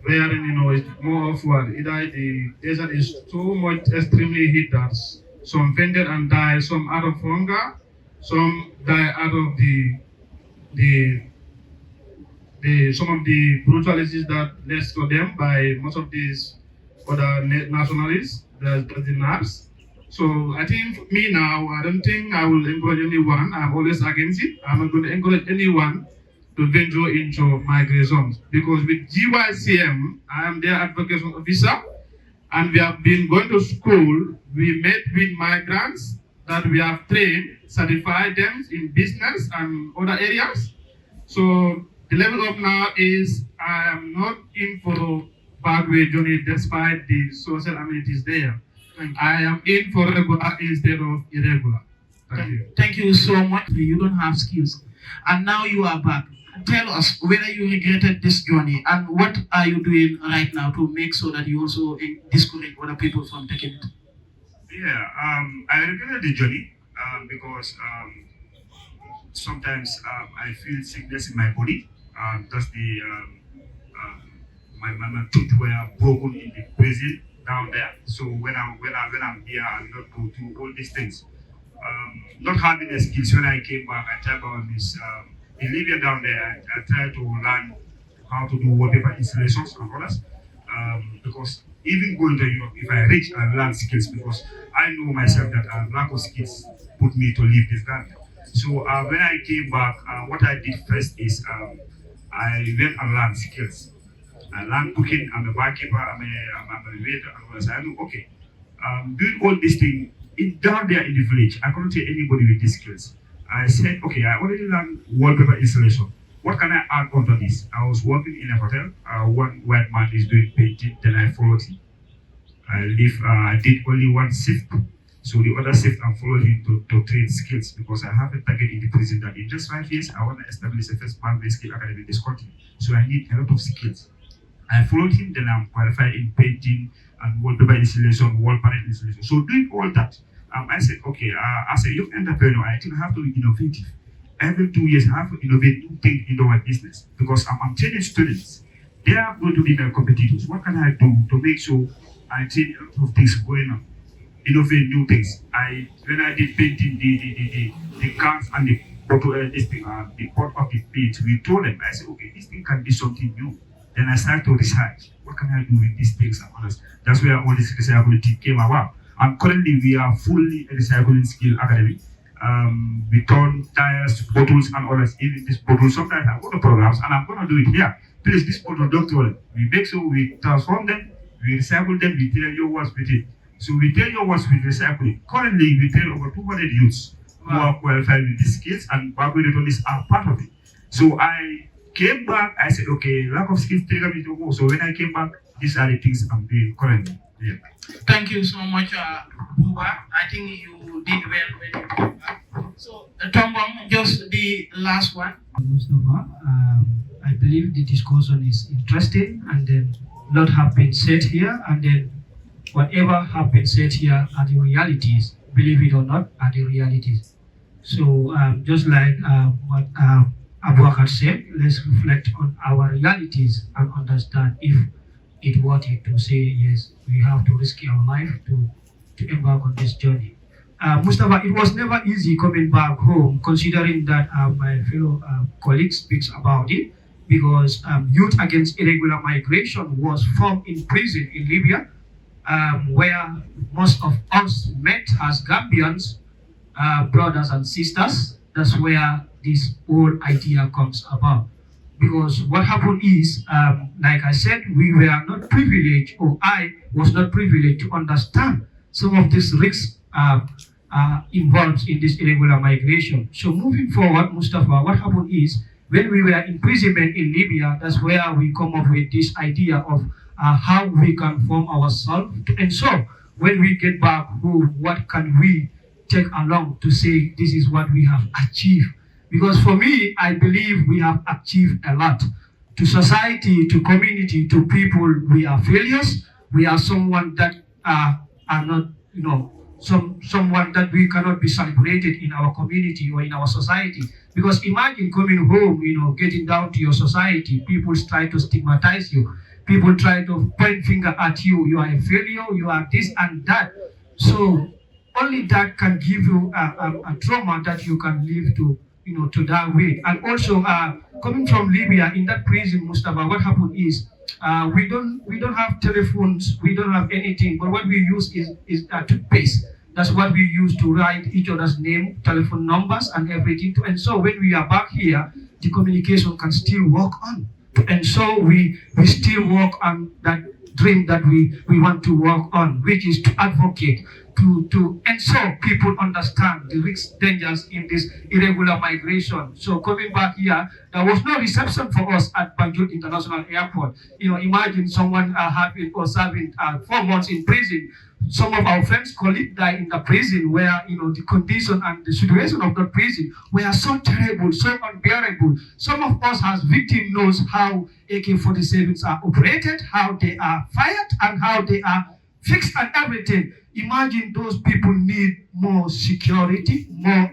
[SPEAKER 4] wherein it's more of what either the desert is too much extremely heat that some fainted and died, some out of hunger, some die out of some of the brutalities that led to them by most of these other nationalists, the NYPs. So I think for me now, I don't think I will encourage anyone. I'm always against it. I'm not going to encourage anyone to venture into migration, because with GYCM, I am their advocacy officer, and we have been going to school. We met with migrants that we have trained, certified them in business and other areas. So the level up now is I am not in for a bad way journey despite the social amenities there. I am in for regular instead of irregular. Thank you.
[SPEAKER 1] Thank you so much. You don't have skills. And now you are back. Tell us whether you regretted this journey and what are you doing right now to make sure that you also discourage other people from taking it?
[SPEAKER 3] Yeah, I regretted the journey because sometimes I feel sickness in my body. That's my tooth were broken in the prison down there. So when I'm here, I will not go through all these things. Not having the skills. When I came back, I tried on this in Libya down there. I tried to learn how to do wallpaper installations and others. Because even going to Europe, if I reach, I learn skills because I know myself that lack of skills put me to leave this country. So when I came back, what I did first is I went and learned skills. I learned cooking. I'm a barkeeper. I'm a waiter. And others. I know, okay. Doing all these things down there in the village, I couldn't tell anybody with these skills. I said, okay, I already learned wallpaper installation. What can I add onto this? I was working in a hotel. One white man is doing painting, then I followed him. I did only one shift. So the other shift, I followed him to train skills because I have a target in the prison that in just 5 years, I want to establish a first bank skill academy in this country. So I need a lot of skills. I followed him, then I'm qualified in painting and wallpaper installation, wall panel installation. So doing all that, I said, okay, as a young entrepreneur, I think I have to be innovative. Every 2 years, I have to innovate new things into my business because I'm training students. They are going to be my competitors. What can I do to make sure I train a lot of things going on? Innovate new things. When I did painting the cans and the bottle, the pot of the paint, we told them, I said, okay, this thing can be something new. Then I started to research, what can I do with these things and others? That's where all this recycling came about. And currently we are fully a recycling skill academy. We turn tires, bottles and others. Even this bottle, sometimes I go to programs and I'm going to do it here. Please, this bottle, don't throw it. We make sure we transform them, we recycle them, we tell you what's with it. So we train ours with recycling. Currently, we train over 200 youths who are qualified with these skills, and backward returnists are part of it. So I came back, I said, okay, lack of skills trigger me to go. So when I came back, these are the things I'm doing currently. Yeah.
[SPEAKER 1] Thank you so much, Buba. I think you did well when you came back. So, Tombong, just the last one.
[SPEAKER 2] Mustafa, I believe the discussion is interesting, and then a lot have been said here, and then whatever have been said here are the realities, believe it or not, are the realities. So just like what Abu Bakr said, let's reflect on our realities and understand if it's worth it to say, yes, we have to risk our life to embark on this journey. Mustafa, it was never easy coming back home, considering that my fellow colleagues speaks about it, because Youth Against Irregular Migration was formed in prison in Libya, where most of us met as Gambians, brothers and sisters. That's where this whole idea comes about. Because what happened is, like I said, we were not privileged, or I was not privileged to understand some of these risks involved in this irregular migration. So moving forward, Mustafa, what happened is, when we were in imprisonment in Libya, that's where we come up with this idea of how we can form ourselves to ensure when we get back home, what can we take along to say this is what we have achieved. Because for me, I believe we have achieved a lot. To society, to community, to people, we are failures. We are someone that are not, someone that we cannot be celebrated in our community or in our society. Because imagine coming home, getting down to your society, people try to stigmatize you. People try to point finger at you. You are a failure, you are this and that. So only that can give you a trauma that you can live to that way. And also coming from Libya in that prison, Mustafa, what happened is we don't have telephones, we don't have anything, but what we use is toothpaste. That's what we use to write each other's name, telephone numbers, and everything. And so when we are back here, the communication can still work on. And so we still work on that dream that we want to work on, which is to advocate, to ensure people understand the risks, dangers in this irregular migration. So coming back here, there was no reception for us at Banjul International Airport. Imagine someone having or serving 4 months in prison. Some of our friends, colleagues died in the prison where, the condition and the situation of the prison were so terrible, so unbearable. Some of us as victims knows how AK-47s are operated, how they are fired, and how they are fixed and everything. Imagine those people need more security, more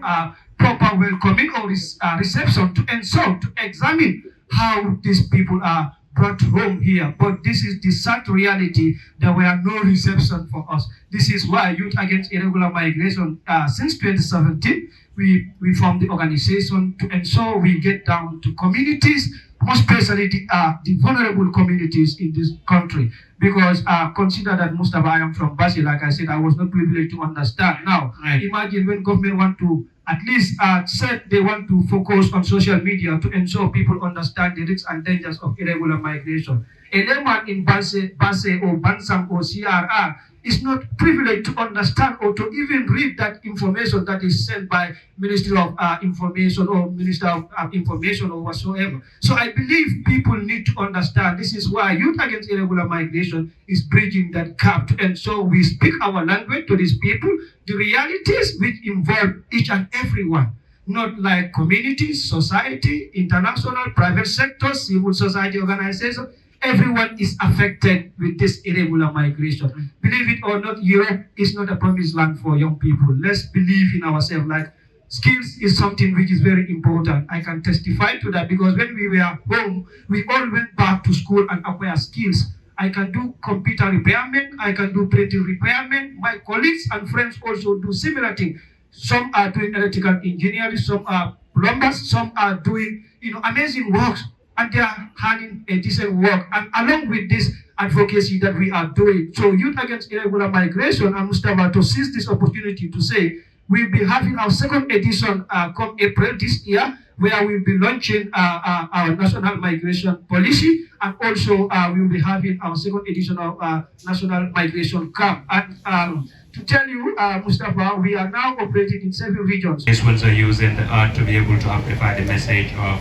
[SPEAKER 2] proper welcoming or reception to ensure, to examine how these people are brought home here. But this is the sad reality. There were no reception for us. This is why Youth Against Irregular Migration, since 2017, we formed the organization to ensure we get down to communities, most especially the vulnerable communities in this country. Because consider that Mustafa, I am from Basi, like I said, I was not privileged to understand. Now, imagine when government want to at least said they want to focus on social media to ensure people understand the risks and dangers of irregular migration. A layman in Base or Bansang or CRR is not privileged to understand or to even read that information that is sent by Ministry of Information or Minister of Information or whatsoever. So I believe people need to understand. This is why Youth Against Irregular Migration is bridging that gap. And so we speak our language to these people, the realities which involve each and everyone. Not like communities, society, international, private sector, civil society organizations. Everyone is affected with this irregular migration. Believe it or not, Europe is not a promised land for young people. Let's believe in ourselves. Like, skills is something which is very important. I can testify to that because when we were home, we all went back to school and acquired skills. I can do computer repairment, I can do printing repairment. My colleagues and friends also do similar things. Some are doing electrical engineering, some are plumbers, some are doing amazing works. And they are having a decent work. And along with this advocacy that we are doing, so Youth Against Irregular Migration and Mustafa to seize this opportunity to say, we'll be having our second edition come April this year, where we'll be launching our national migration policy, and also we'll be having our second edition of national migration camp. And to tell you, Mustafa, we are now operating in 7 regions.
[SPEAKER 6] These ones are using the art to be able to amplify the message of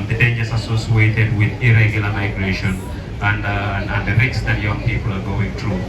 [SPEAKER 6] the dangers associated with irregular migration and the risks that young people are going through.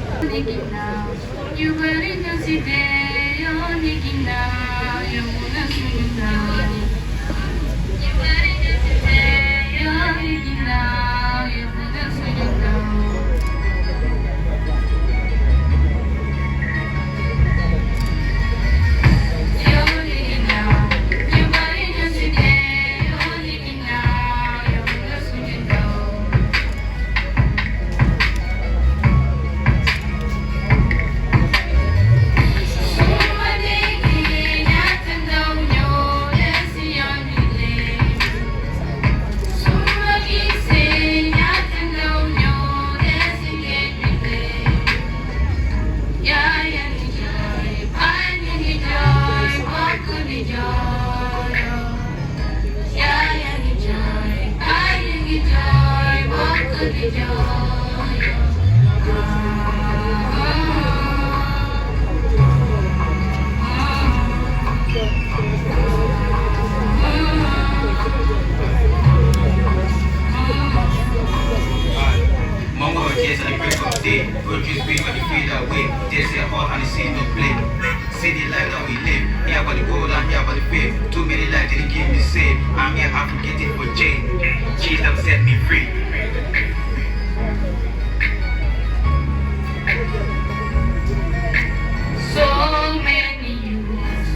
[SPEAKER 7] See the life that we live, here for the gold and here for the fame. Too many lives didn't give me save. I'm here advocating for change. Jesus set me free.
[SPEAKER 8] So many youths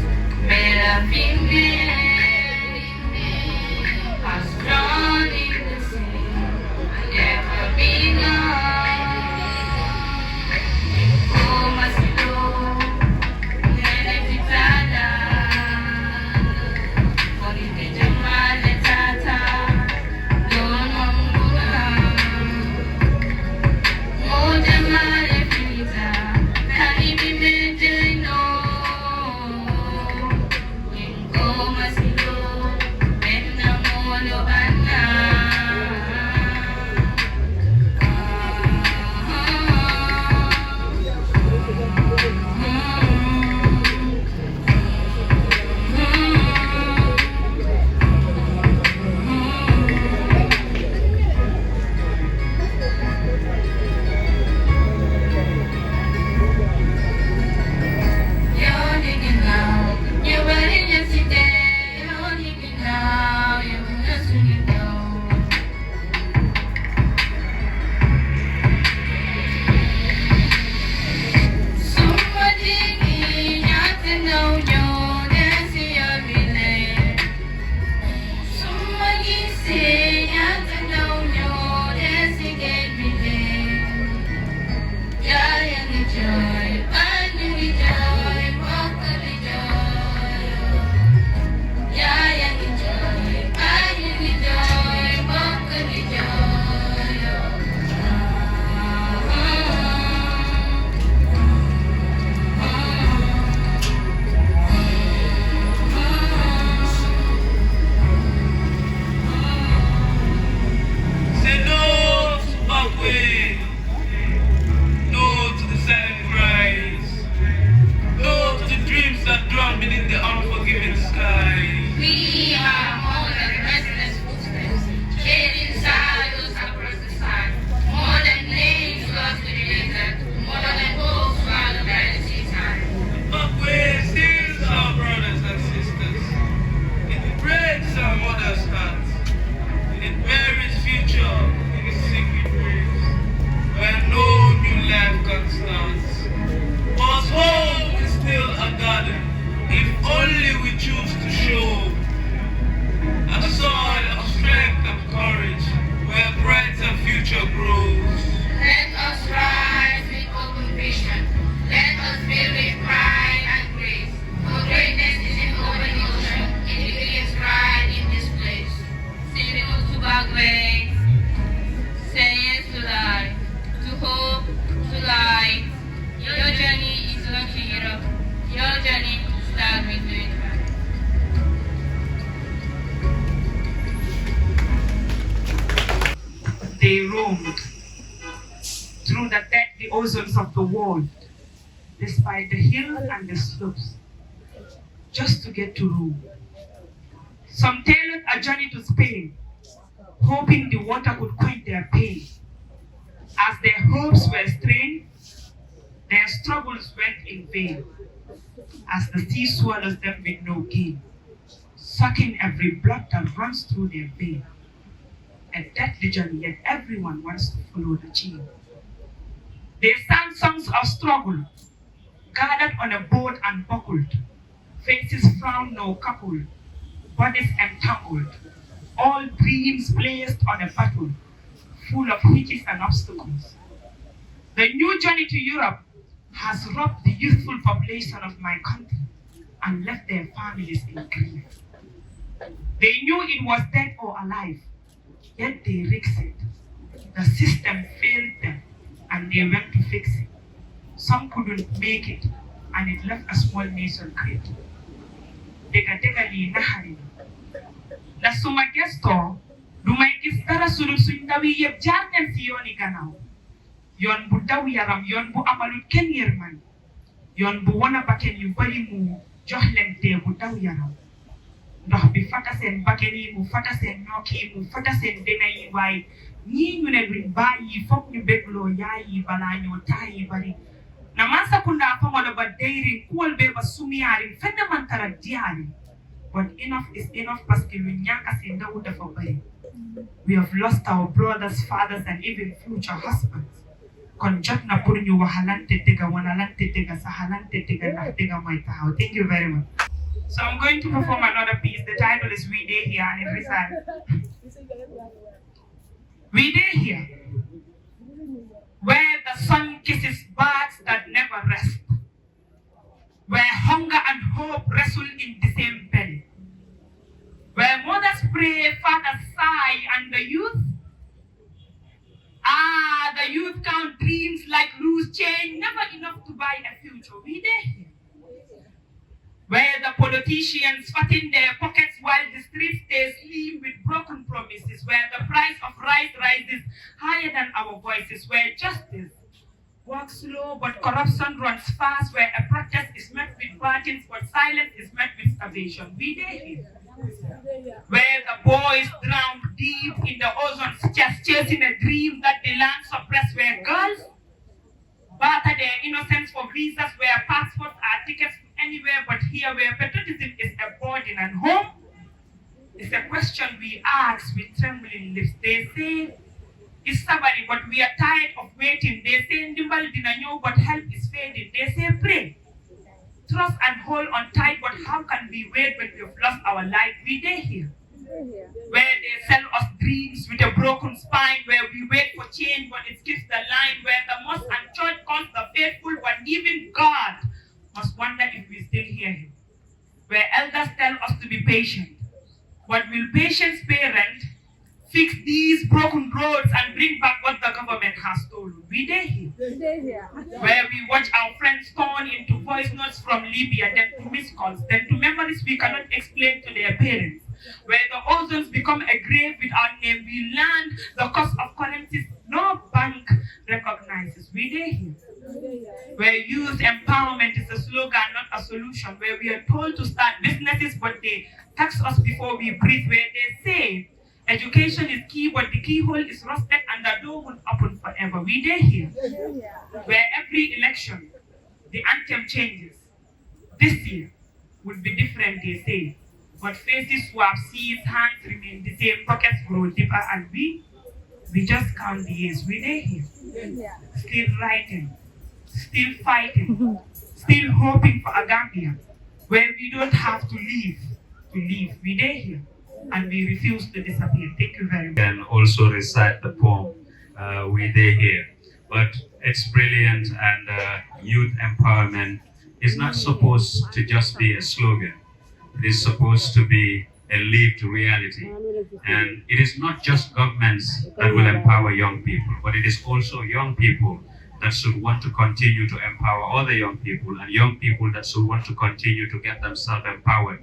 [SPEAKER 8] better been there, has drawn in the sea, never been Oh,
[SPEAKER 9] they roamed through the deadly ozons of the world, despite the hills and the slopes, just to get to Rome. Some tailored a journey to Spain, hoping the water could quench their pain. As their hopes were strained, their struggles went in vain, as the sea swallows them with no gain, sucking every blood that runs through their vein. A deadly journey, yet everyone wants to follow the chain. They sang songs of struggle, gathered on a boat and buckled, faces frown no coupled, bodies entangled, all dreams placed on a battle, full of hitches and obstacles. The new journey to Europe has robbed the youthful population of my country and left their families in grief. They knew it was dead or alive, yet they risked it. The system failed them and they went to fix it. Some couldn't make it and it left a small nation crit. Dega li nahari. La suma gesto, dumay gis dara sulub suñ ndawi yeb jaar nañ ci yooni gannaaw. Yoon bu daw yaram, yoon bu amalut kenn yërmande. Yoon bu wona bakken yu bari mu jox leen dee bu daw yaram. Ndox bi fata seen bakken yi mu fata seen nokk yi mu fata seen dena yi waaye ñii ñu ne duñ bàyyi foog ñu bégloo yaay yi balaa ñoo taay yi bari. Na mansa kunda famolo ba dairy kuwal be ba sumiyaari fenn man tara diyaari. But enough is enough parce que lu ñàkk si ndaw dafa bari. We have lost our brothers, fathers, and even future husbands. Kon jot na pour ñu waxalante dëgga wanalante dëgga saxalante dëgga ndax dëgga mooy taxaw. Thank you very much. So I'm going to perform another piece. The title is We Day Here and it recites. We day here, where the sun kisses birds that never rest, where hunger and hope wrestle in the same belly, where mothers pray, fathers sigh, and the youth count dreams like loose change, never enough to buy a future. We day here, where the politicians fatten their pockets while the streets stay slim with broken promises, where the price of rice rises higher than our voices, where justice walks slow but corruption runs fast, where a protest is met with burdens but silence is met with starvation. We day here, where the boys drown deep in the ozone's chest, chasing a dream that the land suppressed, where girls barter their innocence for visas, where passports are tickets anywhere but here, where patriotism is a burden and home is a question we ask with trembling lips. They say it's stubborn, but we are tired of waiting. They say ndimbal dinanyo, but help is fading. They say pray, trust and hold on tight, but how can we wait when we've lost our life? We day here, where they sell us dreams with a broken spine, where we wait for change but it skips the line, where the mosque and church calls the faithful, but even God must wonder if we still hear him, where elders tell us to be patient. But will patience pay rent, fix these broken roads and bring back what the government has stolen? We day here, where we watch our friends torn into voice notes from Libya, then to missed calls, then to memories we cannot explain to their parents, where the ozones become a grave with our name. We learn the cost of currencies no bank recognizes. We day here, where youth empowerment is a slogan, not a solution, where we are told to start businesses but they tax us before we breathe, where they say education is key but the keyhole is rusted and the door won't open forever. We day here, where every election the anthem changes. This year would be different, they say, but faces swap, seas, hands remain the same, pockets grow deeper, and we just count the years. We day here, still writing, still fighting, still hoping for a Gambia where we don't have to leave. We day here and we refuse to disappear. Thank you very much.
[SPEAKER 6] Can also recite the poem We Day Here, but it's brilliant, and youth empowerment is not supposed to just be a slogan. It is supposed to be a lived reality, and it is not just governments that will empower young people, but it is also young people that should want to continue to empower other young people, and young people that should want to continue to get themselves empowered.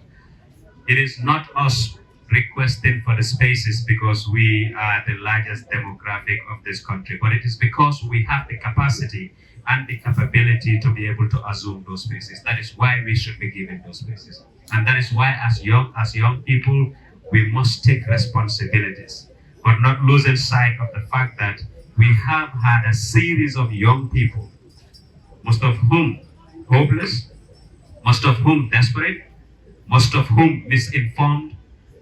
[SPEAKER 6] It is not us requesting for the spaces because we are the largest demographic of this country, but it is because we have the capacity and the capability to be able to assume those spaces. That is why we should be given those spaces. And that is why as young people, we must take responsibilities, but not losing sight of the fact that we have had a series of young people, most of whom hopeless, most of whom desperate, most of whom misinformed,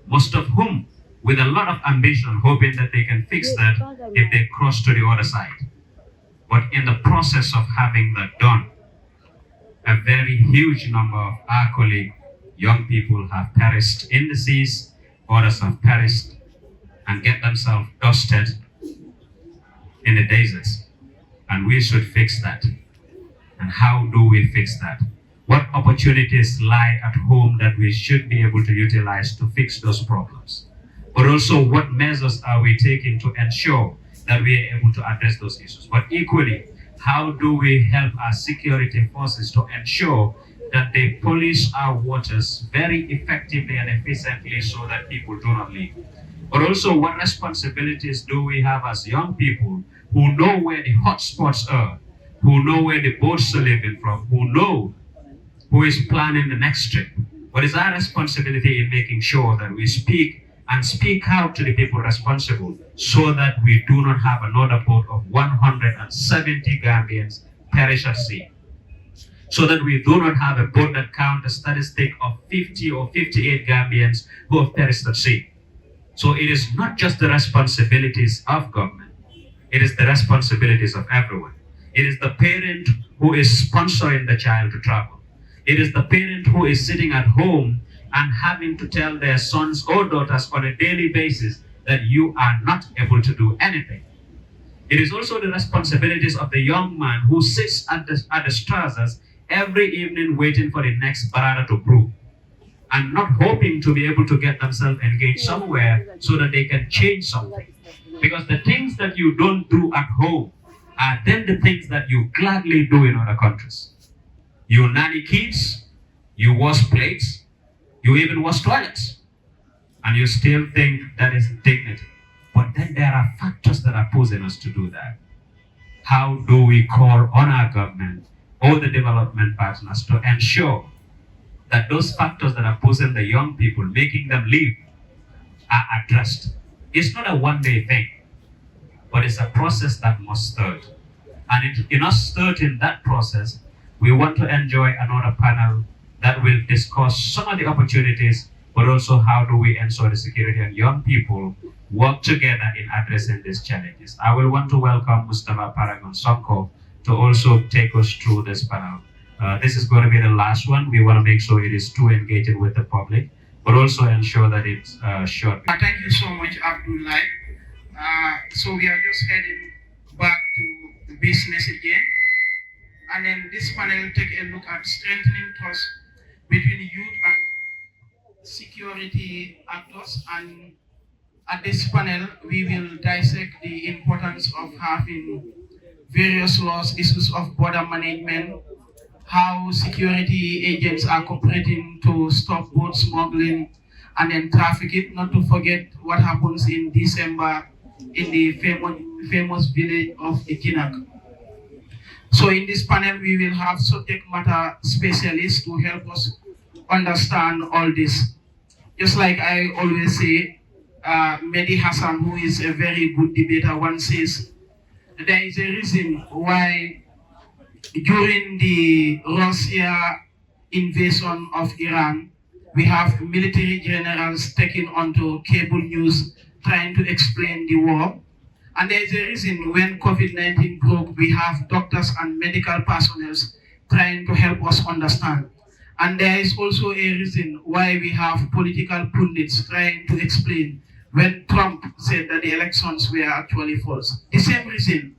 [SPEAKER 6] most of whom with a lot of ambition, hoping that they can fix that if they cross to the other side. But in the process of having that done, a very huge number of our colleagues, young people, have perished in the seas, others have perished and get themselves dusted in the deserts. And we should fix that. And how do we fix that? What opportunities lie at home that we should be able to utilize to fix those problems? But also, what measures are we taking to ensure that we are able to address those issues? But equally, how do we help our security forces to ensure that they police our waters very effectively and efficiently so that people do not leave? But also, what responsibilities do we have as young people who know where the hotspots are, who know where the boats are leaving from, who know who is planning the next trip? What is our responsibility in making sure that we speak out to the people responsible so that we do not have another boat of 170 Gambians perish at sea? So that we do not have a boat that counts a statistic of 50 or 58 Gambians who have perished at sea. So it is not just the responsibilities of government, it is the responsibilities of everyone. It is the parent who is sponsoring the child to travel. It is the parent who is sitting at home and having to tell their sons or daughters on a daily basis that you are not able to do anything. It is also the responsibilities of the young man who sits at the strazas every evening waiting for the next barada to brew and not hoping to be able to get themselves engaged somewhere so that they can change something. Because the things that you don't do at home are then the things that you gladly do in other countries. You nanny kids, you wash plates, you even wash toilets, and you still think that is dignity. But then there are factors that are posing us to do that. How do we call on our government or the development partners to ensure that those factors that are posing the young people, making them leave, are addressed? It's not a one-day thing, but it's a process that must start. And in us starting that process, we want to enjoy another panel that will discuss some of the opportunities, but also how do we ensure the security and young people work together in addressing these challenges. I will want to welcome Mustafa Paragon Sonko to also take us through this panel. This is going to be the last one. We want to make sure it is too engaging with the public, but also ensure that it's short.
[SPEAKER 1] Thank you so much, Abdullah. So we are just heading back to business again. And then this panel will take a look at strengthening trust between youth and security actors. And at this panel, we will dissect the importance of having various laws, issues of border management, how security agents are cooperating to stop boat smuggling and then trafficking, not to forget what happens in December in the famous village of Ejinak. So in this panel, we will have subject matter specialists to help us understand all this. Just like I always say, Mehdi Hassan, who is a very good debater, once says, there is a reason why during the Russia invasion of Iran, we have military generals taking onto cable news trying to explain the war. And there is a reason when COVID-19 broke, we have doctors and medical personnel trying to help us understand. And there is also a reason why we have political pundits trying to explain when Trump said that the elections were actually false. The same reason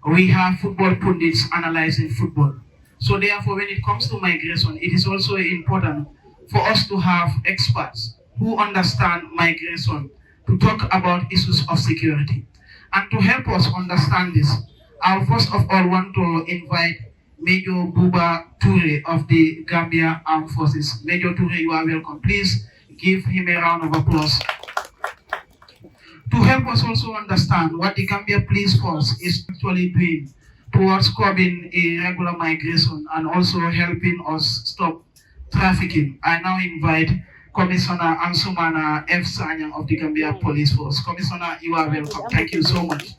[SPEAKER 1] we have football pundits analyzing football. So therefore, when it comes to migration, it is also important for us to have experts who understand migration to talk about issues of security. And to help us understand this, I first of all want to invite Major Buba Toure of the Gambia Armed Forces. Major Toure, you are welcome. Please give him a round of applause. To help us also understand what the Gambia Police Force is actually doing towards curbing irregular migration and also helping us stop trafficking, I now invite Commissioner Ansumana F. Sanyang of the Gambia Police Force. Commissioner, you are welcome. Thank you so much.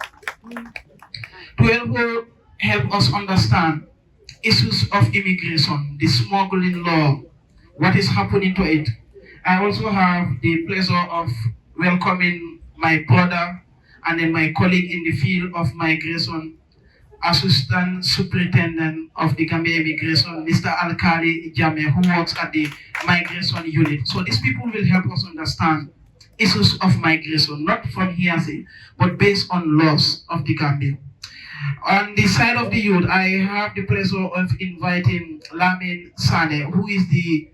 [SPEAKER 1] To help us understand issues of immigration, the smuggling law, what is happening to it. I also have the pleasure of welcoming my brother and then my colleague in the field of migration, Assistant Superintendent of the Gambia Immigration, Mr. Alkali Jame, who works at the Migration Unit. So these people will help us understand issues of migration, not from hearsay, but based on laws of the Gambia. On the side of the youth, I have the pleasure of inviting Lamin Sane, who is the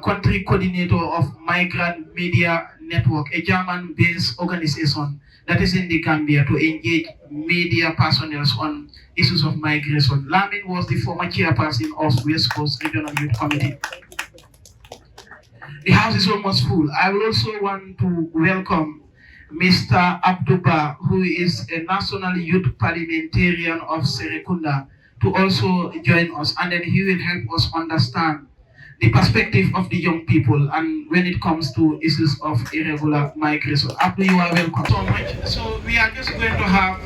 [SPEAKER 1] country coordinator of Migrant Media Network, a German-based organization that is in the Gambia to engage media personnel on issues of migration. Lamin was the former chairperson of West Coast Regional Youth Committee. The house is almost full. I will also want to welcome Mr. Abduba, who is a national youth parliamentarian of Serekunda, to also join us, and then he will help us understand the perspective of the young people and when it comes to issues of irregular migration. Abdu, you are welcome so much. So we are just going to have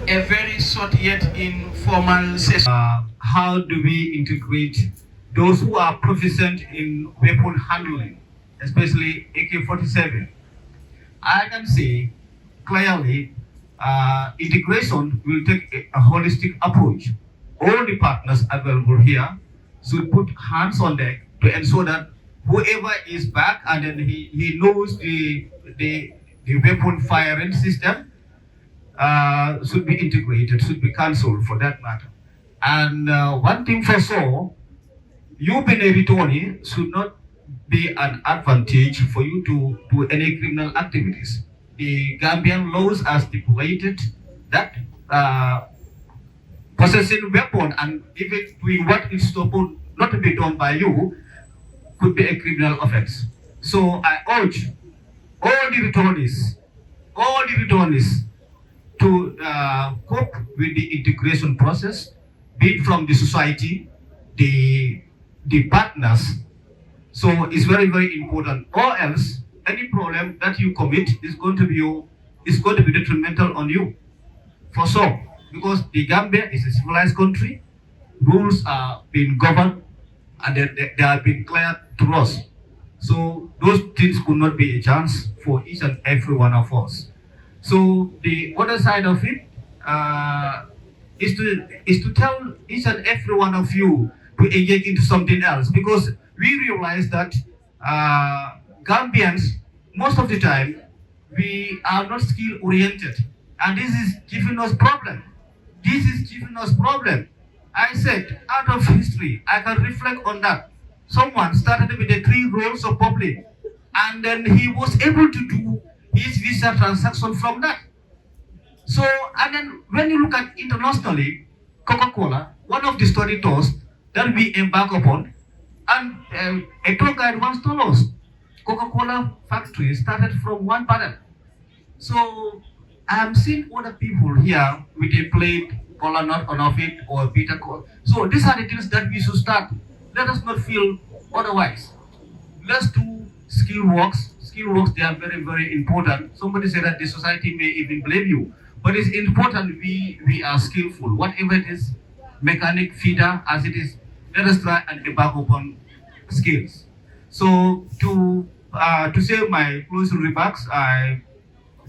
[SPEAKER 1] a very short yet informal session.
[SPEAKER 10] How do we integrate those who are proficient in weapon handling, especially AK-47? I can say clearly integration will take a holistic approach. All the partners available here should put hands on deck to ensure that whoever is back and then he knows the weapon firing system should be integrated, should be cancelled for that matter. And one thing for sure, you being a returnee should not be an advantage for you to do any criminal activities. The Gambian laws are stipulated that possessing weapon and even doing what is supposed not to be done by you could be a criminal offense. So I urge all the returnees to cope with the integration process, be it from the society, the partners. So it's very, very important. Or else, any problem that you commit is going to be detrimental on you, for sure. Because the Gambia is a civilized country, rules are being governed, and they are being cleared to us. So those things could not be a chance for each and every one of us. So the other side of it is to tell each and every one of you to engage into something else, because we realize that Gambians, most of the time, we are not skill oriented, and this is giving us problem. I said, out of history, I can reflect on that. Someone started with the 3 roles of public, and then he was able to do his visa transaction from that. So, and then when you look at internationally, Coca-Cola, one of the story tours that we embark upon, and a tour guide once told us, Coca-Cola factory started from one panel. So I am seeing other people here with a plate, cola nut on of it, or bitter cola. So these are the things that we should start. Let us not feel otherwise. Let's do skill works. Skill works, they are very, very important. Somebody said that the society may even blame you, but it's important we are skillful. Whatever it is, mechanic, feeder, as it is, let us try and embark upon skills. So to say my closing remarks,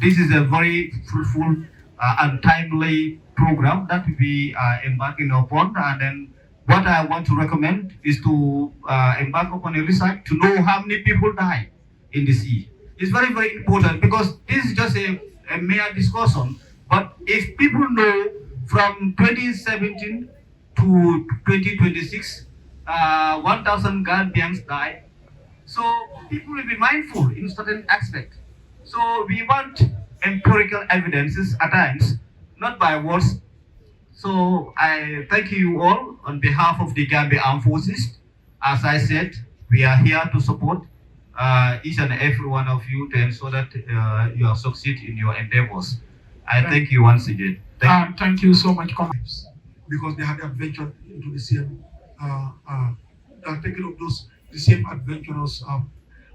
[SPEAKER 10] this is a very fruitful and timely program that we are embarking upon, and then what I want to recommend is to embark upon a research to know how many people die in the sea. It's very, very important, because this is just a mere discussion, but if people know from 2017 to 2026, 1,000 Gambians died, so people will be mindful in certain aspects. So we want empirical evidences at times, not by words. So I thank you all on behalf of the Gambia Armed Forces. As I said, we are here to support each and every one of you to ensure that you are succeed in your endeavors. I thank you once again.
[SPEAKER 1] Thank you so much,
[SPEAKER 11] because they had adventured into the same, taken up the same adventurous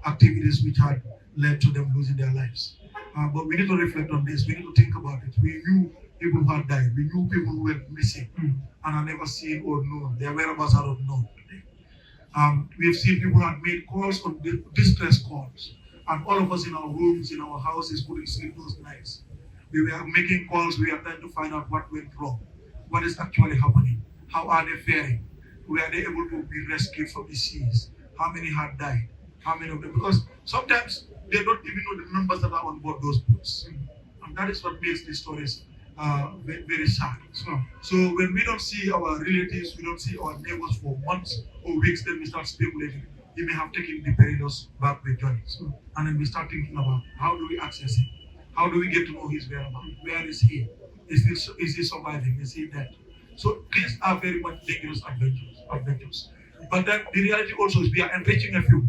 [SPEAKER 11] activities which had led to them losing their lives. But we need to reflect on this. We need to think about it. We knew people who had died. We knew people who were missing and are never seen or known. Their whereabouts are unknown today. We have seen people who had made calls on distress calls, and all of us in our rooms, in our houses, couldn't sleep those nights. We were making calls. We were trying to find out what went wrong, what is actually happening, how are they faring, were they able to be rescued from the seas, how many had died, how many of them, because sometimes they don't even know the numbers that are on board those boats. And that is what makes these stories very, very sad. So when we don't see our relatives, we don't see our neighbors for months or weeks, then we start speculating. He may have taken the perilous backway journey. And then we start thinking about how do we access him? How do we get to know his whereabouts? Where is he? Is he surviving? Is he dead? So these are very much dangerous adventures. But then the reality also is we are enriching a few.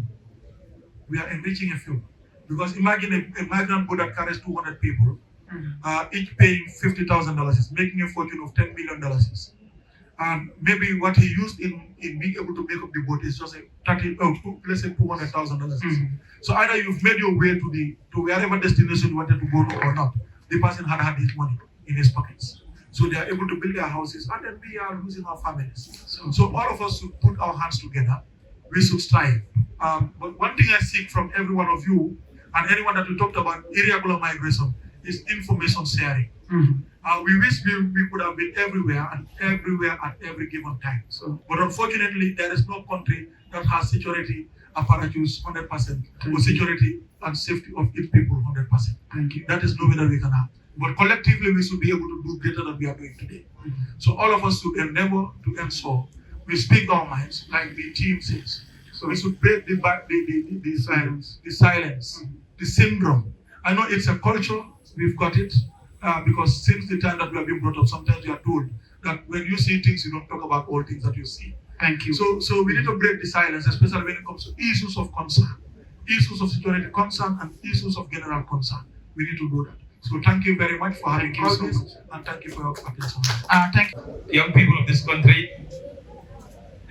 [SPEAKER 11] We are enriching a few. Because imagine a migrant boat that carries 200 people, each paying $50,000, is making a fortune of $10 million. And maybe what he used in being able to make up the boat is just let's say $200,000. So either you've made your way to wherever destination you wanted to go to or not. The person had his money in his pockets. So they are able to build their houses, and then we are losing our families. So all of us should put our hands together. We should strive. But one thing I seek from every one of you and anyone that we talked about irregular migration is information sharing. We wish we could have been everywhere and everywhere at every given time. But unfortunately, there is no country that has security apparatus 100% or security and safety of its people 100%.
[SPEAKER 1] Thank you.
[SPEAKER 11] That is no way that we can have. But collectively, we should be able to do greater than we are doing today. So all of us should endeavor to ensure we speak our minds, like the team says. So we should break the silence, the syndrome. I know it's a culture, we've got it, because since the time that we have been brought up, sometimes we are told that when you see things, you don't talk about all things that you see.
[SPEAKER 1] Thank you.
[SPEAKER 11] So we need to break the silence, especially when it comes to issues of concern, issues of security concern, and issues of general concern. We need to do that. So thank you very much for having all this, and thank you for your attention.
[SPEAKER 1] Thank you.
[SPEAKER 12] Young people of this country,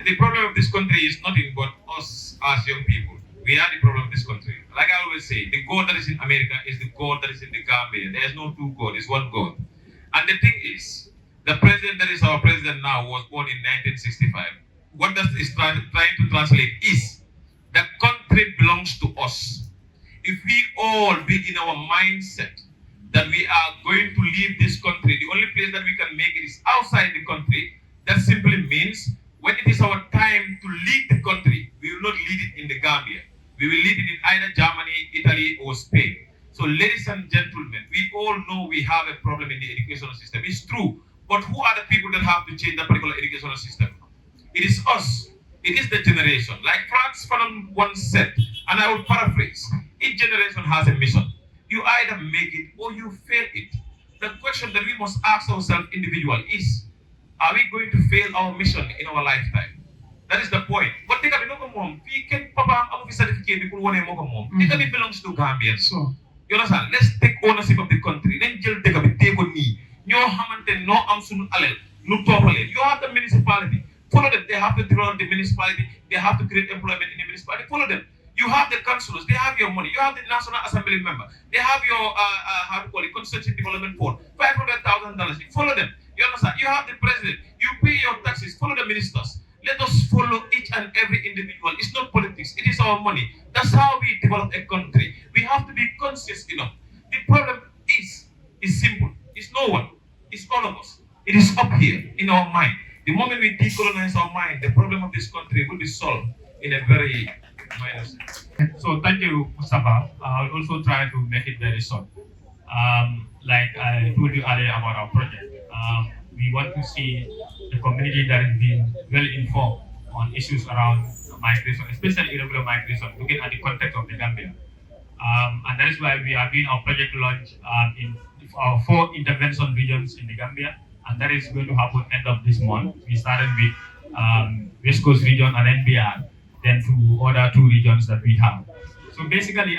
[SPEAKER 12] the problem of this country is nothing but us as young people. We are the problem of this country. Like I always say, the God that is in America is the God that is in the Gambia. There is no two gods, it's one God. And the thing is, the president that is our president now was born in 1965. What that is trying to translate is, the country belongs to us. If we all be in our mindset that we are going to leave this country, the only place that we can make it is outside the country, that simply means when it is our time to lead the country, we will not lead it in the Gambia. We will lead it in either Germany, Italy, or Spain. So ladies and gentlemen, we all know we have a problem in the educational system. It's true. But who are the people that have to change that particular educational system? It is us. It is the generation. Like Franz Fanon once said, and I will paraphrase, each generation has a mission. You either make it or you fail it. The question that we must ask ourselves individually is, are we going to fail our mission in our lifetime? That is the point. But take a look at mom. We can papa am certificate people want to mom. Take a belongs to Gambians. So you understand? Let's take ownership of the country. Then jail take a bit take on me. No hamante no amsun alel. No topale. You have the municipality. Follow them. They have to develop the municipality. They have to create employment in the municipality. Follow them. You have the councillors. They have your money. You have the National Assembly member. They have your how to call it, constituency development board. $500,000. Follow them. You understand? You have the president. You pay your taxes. Follow the ministers. Let us follow each and every individual. It's not politics. It is our money. That's how we develop a country. We have to be conscious enough. The problem is simple. It's no one. It's all of us. It is up here in our mind. The moment we decolonize our mind, the problem of this country will be solved in a very minor sense.
[SPEAKER 13] So thank you, Mustafa. I'll also try to make it very short. Like I told you earlier about our project, we want to see the community that is being well informed on issues around migration, especially irregular migration, looking at the context of the Gambia. And that is why we are doing our project launch in our 4 intervention regions in the Gambia, and that is going to happen end of this month. We started with West Coast region and NBR, then to other 2 regions that we have. So basically,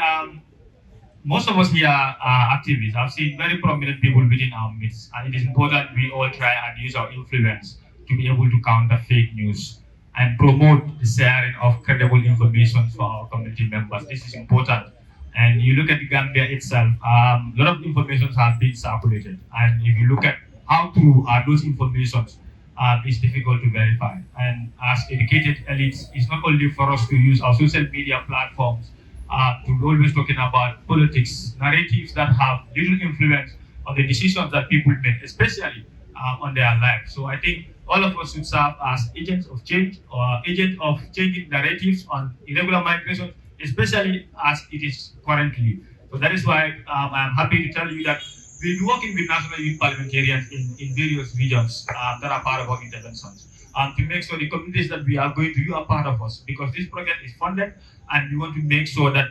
[SPEAKER 13] most of us here are activists. I've seen very prominent people within our midst, and it is important we all try and use our influence to be able to counter fake news and promote the sharing of credible information for our community members. This is important. And you look at the Gambia itself, a lot of information have been circulated. And if you look at how true are those informations, it's difficult to verify. And as educated elites, it's not only for us to use our social media platforms to always talking about politics, narratives that have little influence on the decisions that people make, especially on their lives. So I think all of us should serve as agents of change or agents of changing narratives on irregular migration, especially as it is currently. So that is why I'm happy to tell you that we'll be working with national youth parliamentarians in various regions that are part of our interventions to make sure the communities that we are going to, you are part of us, because this project is funded and we want to make sure that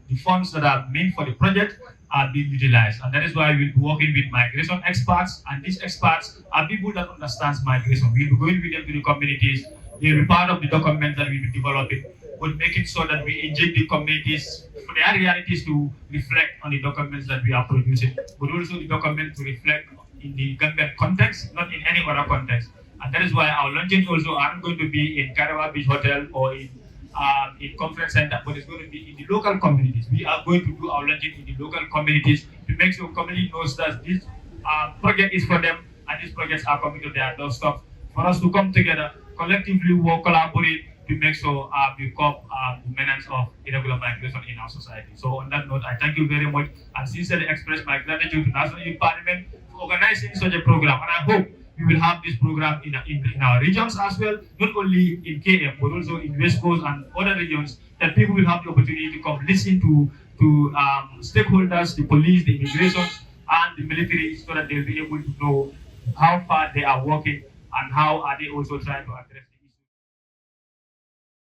[SPEAKER 13] the funds that are meant for the project are being utilized. And that is why we'll be working with migration experts, and these experts are people that understand migration. We'll be going with them to the communities. They'll be part of the document that we'll be developing, but making sure that we inject the communities for their realities to reflect on the documents that we are producing, but also the document to reflect in the Gambian context, not in any other context. And that is why our launching also aren't going to be in Karawa Beach Hotel or in conference center, but it's going to be in the local communities. We are going to do our launching in the local communities to make sure community knows that this project is for them and these projects are coming to their doorstep. For us to come together, collectively work, collaborate to make sure we curb the menace of irregular migration in our society. So on that note, I thank you very much and sincerely express my gratitude to National Youth Parliament for organizing such a program. And I hope we will have this program in our regions as well, not only in KM, but also in West Coast and other regions, that people will have the opportunity to come listen to stakeholders, the police, the immigration, and the military, so that they'll be able to know how far they are working and how are they also trying to address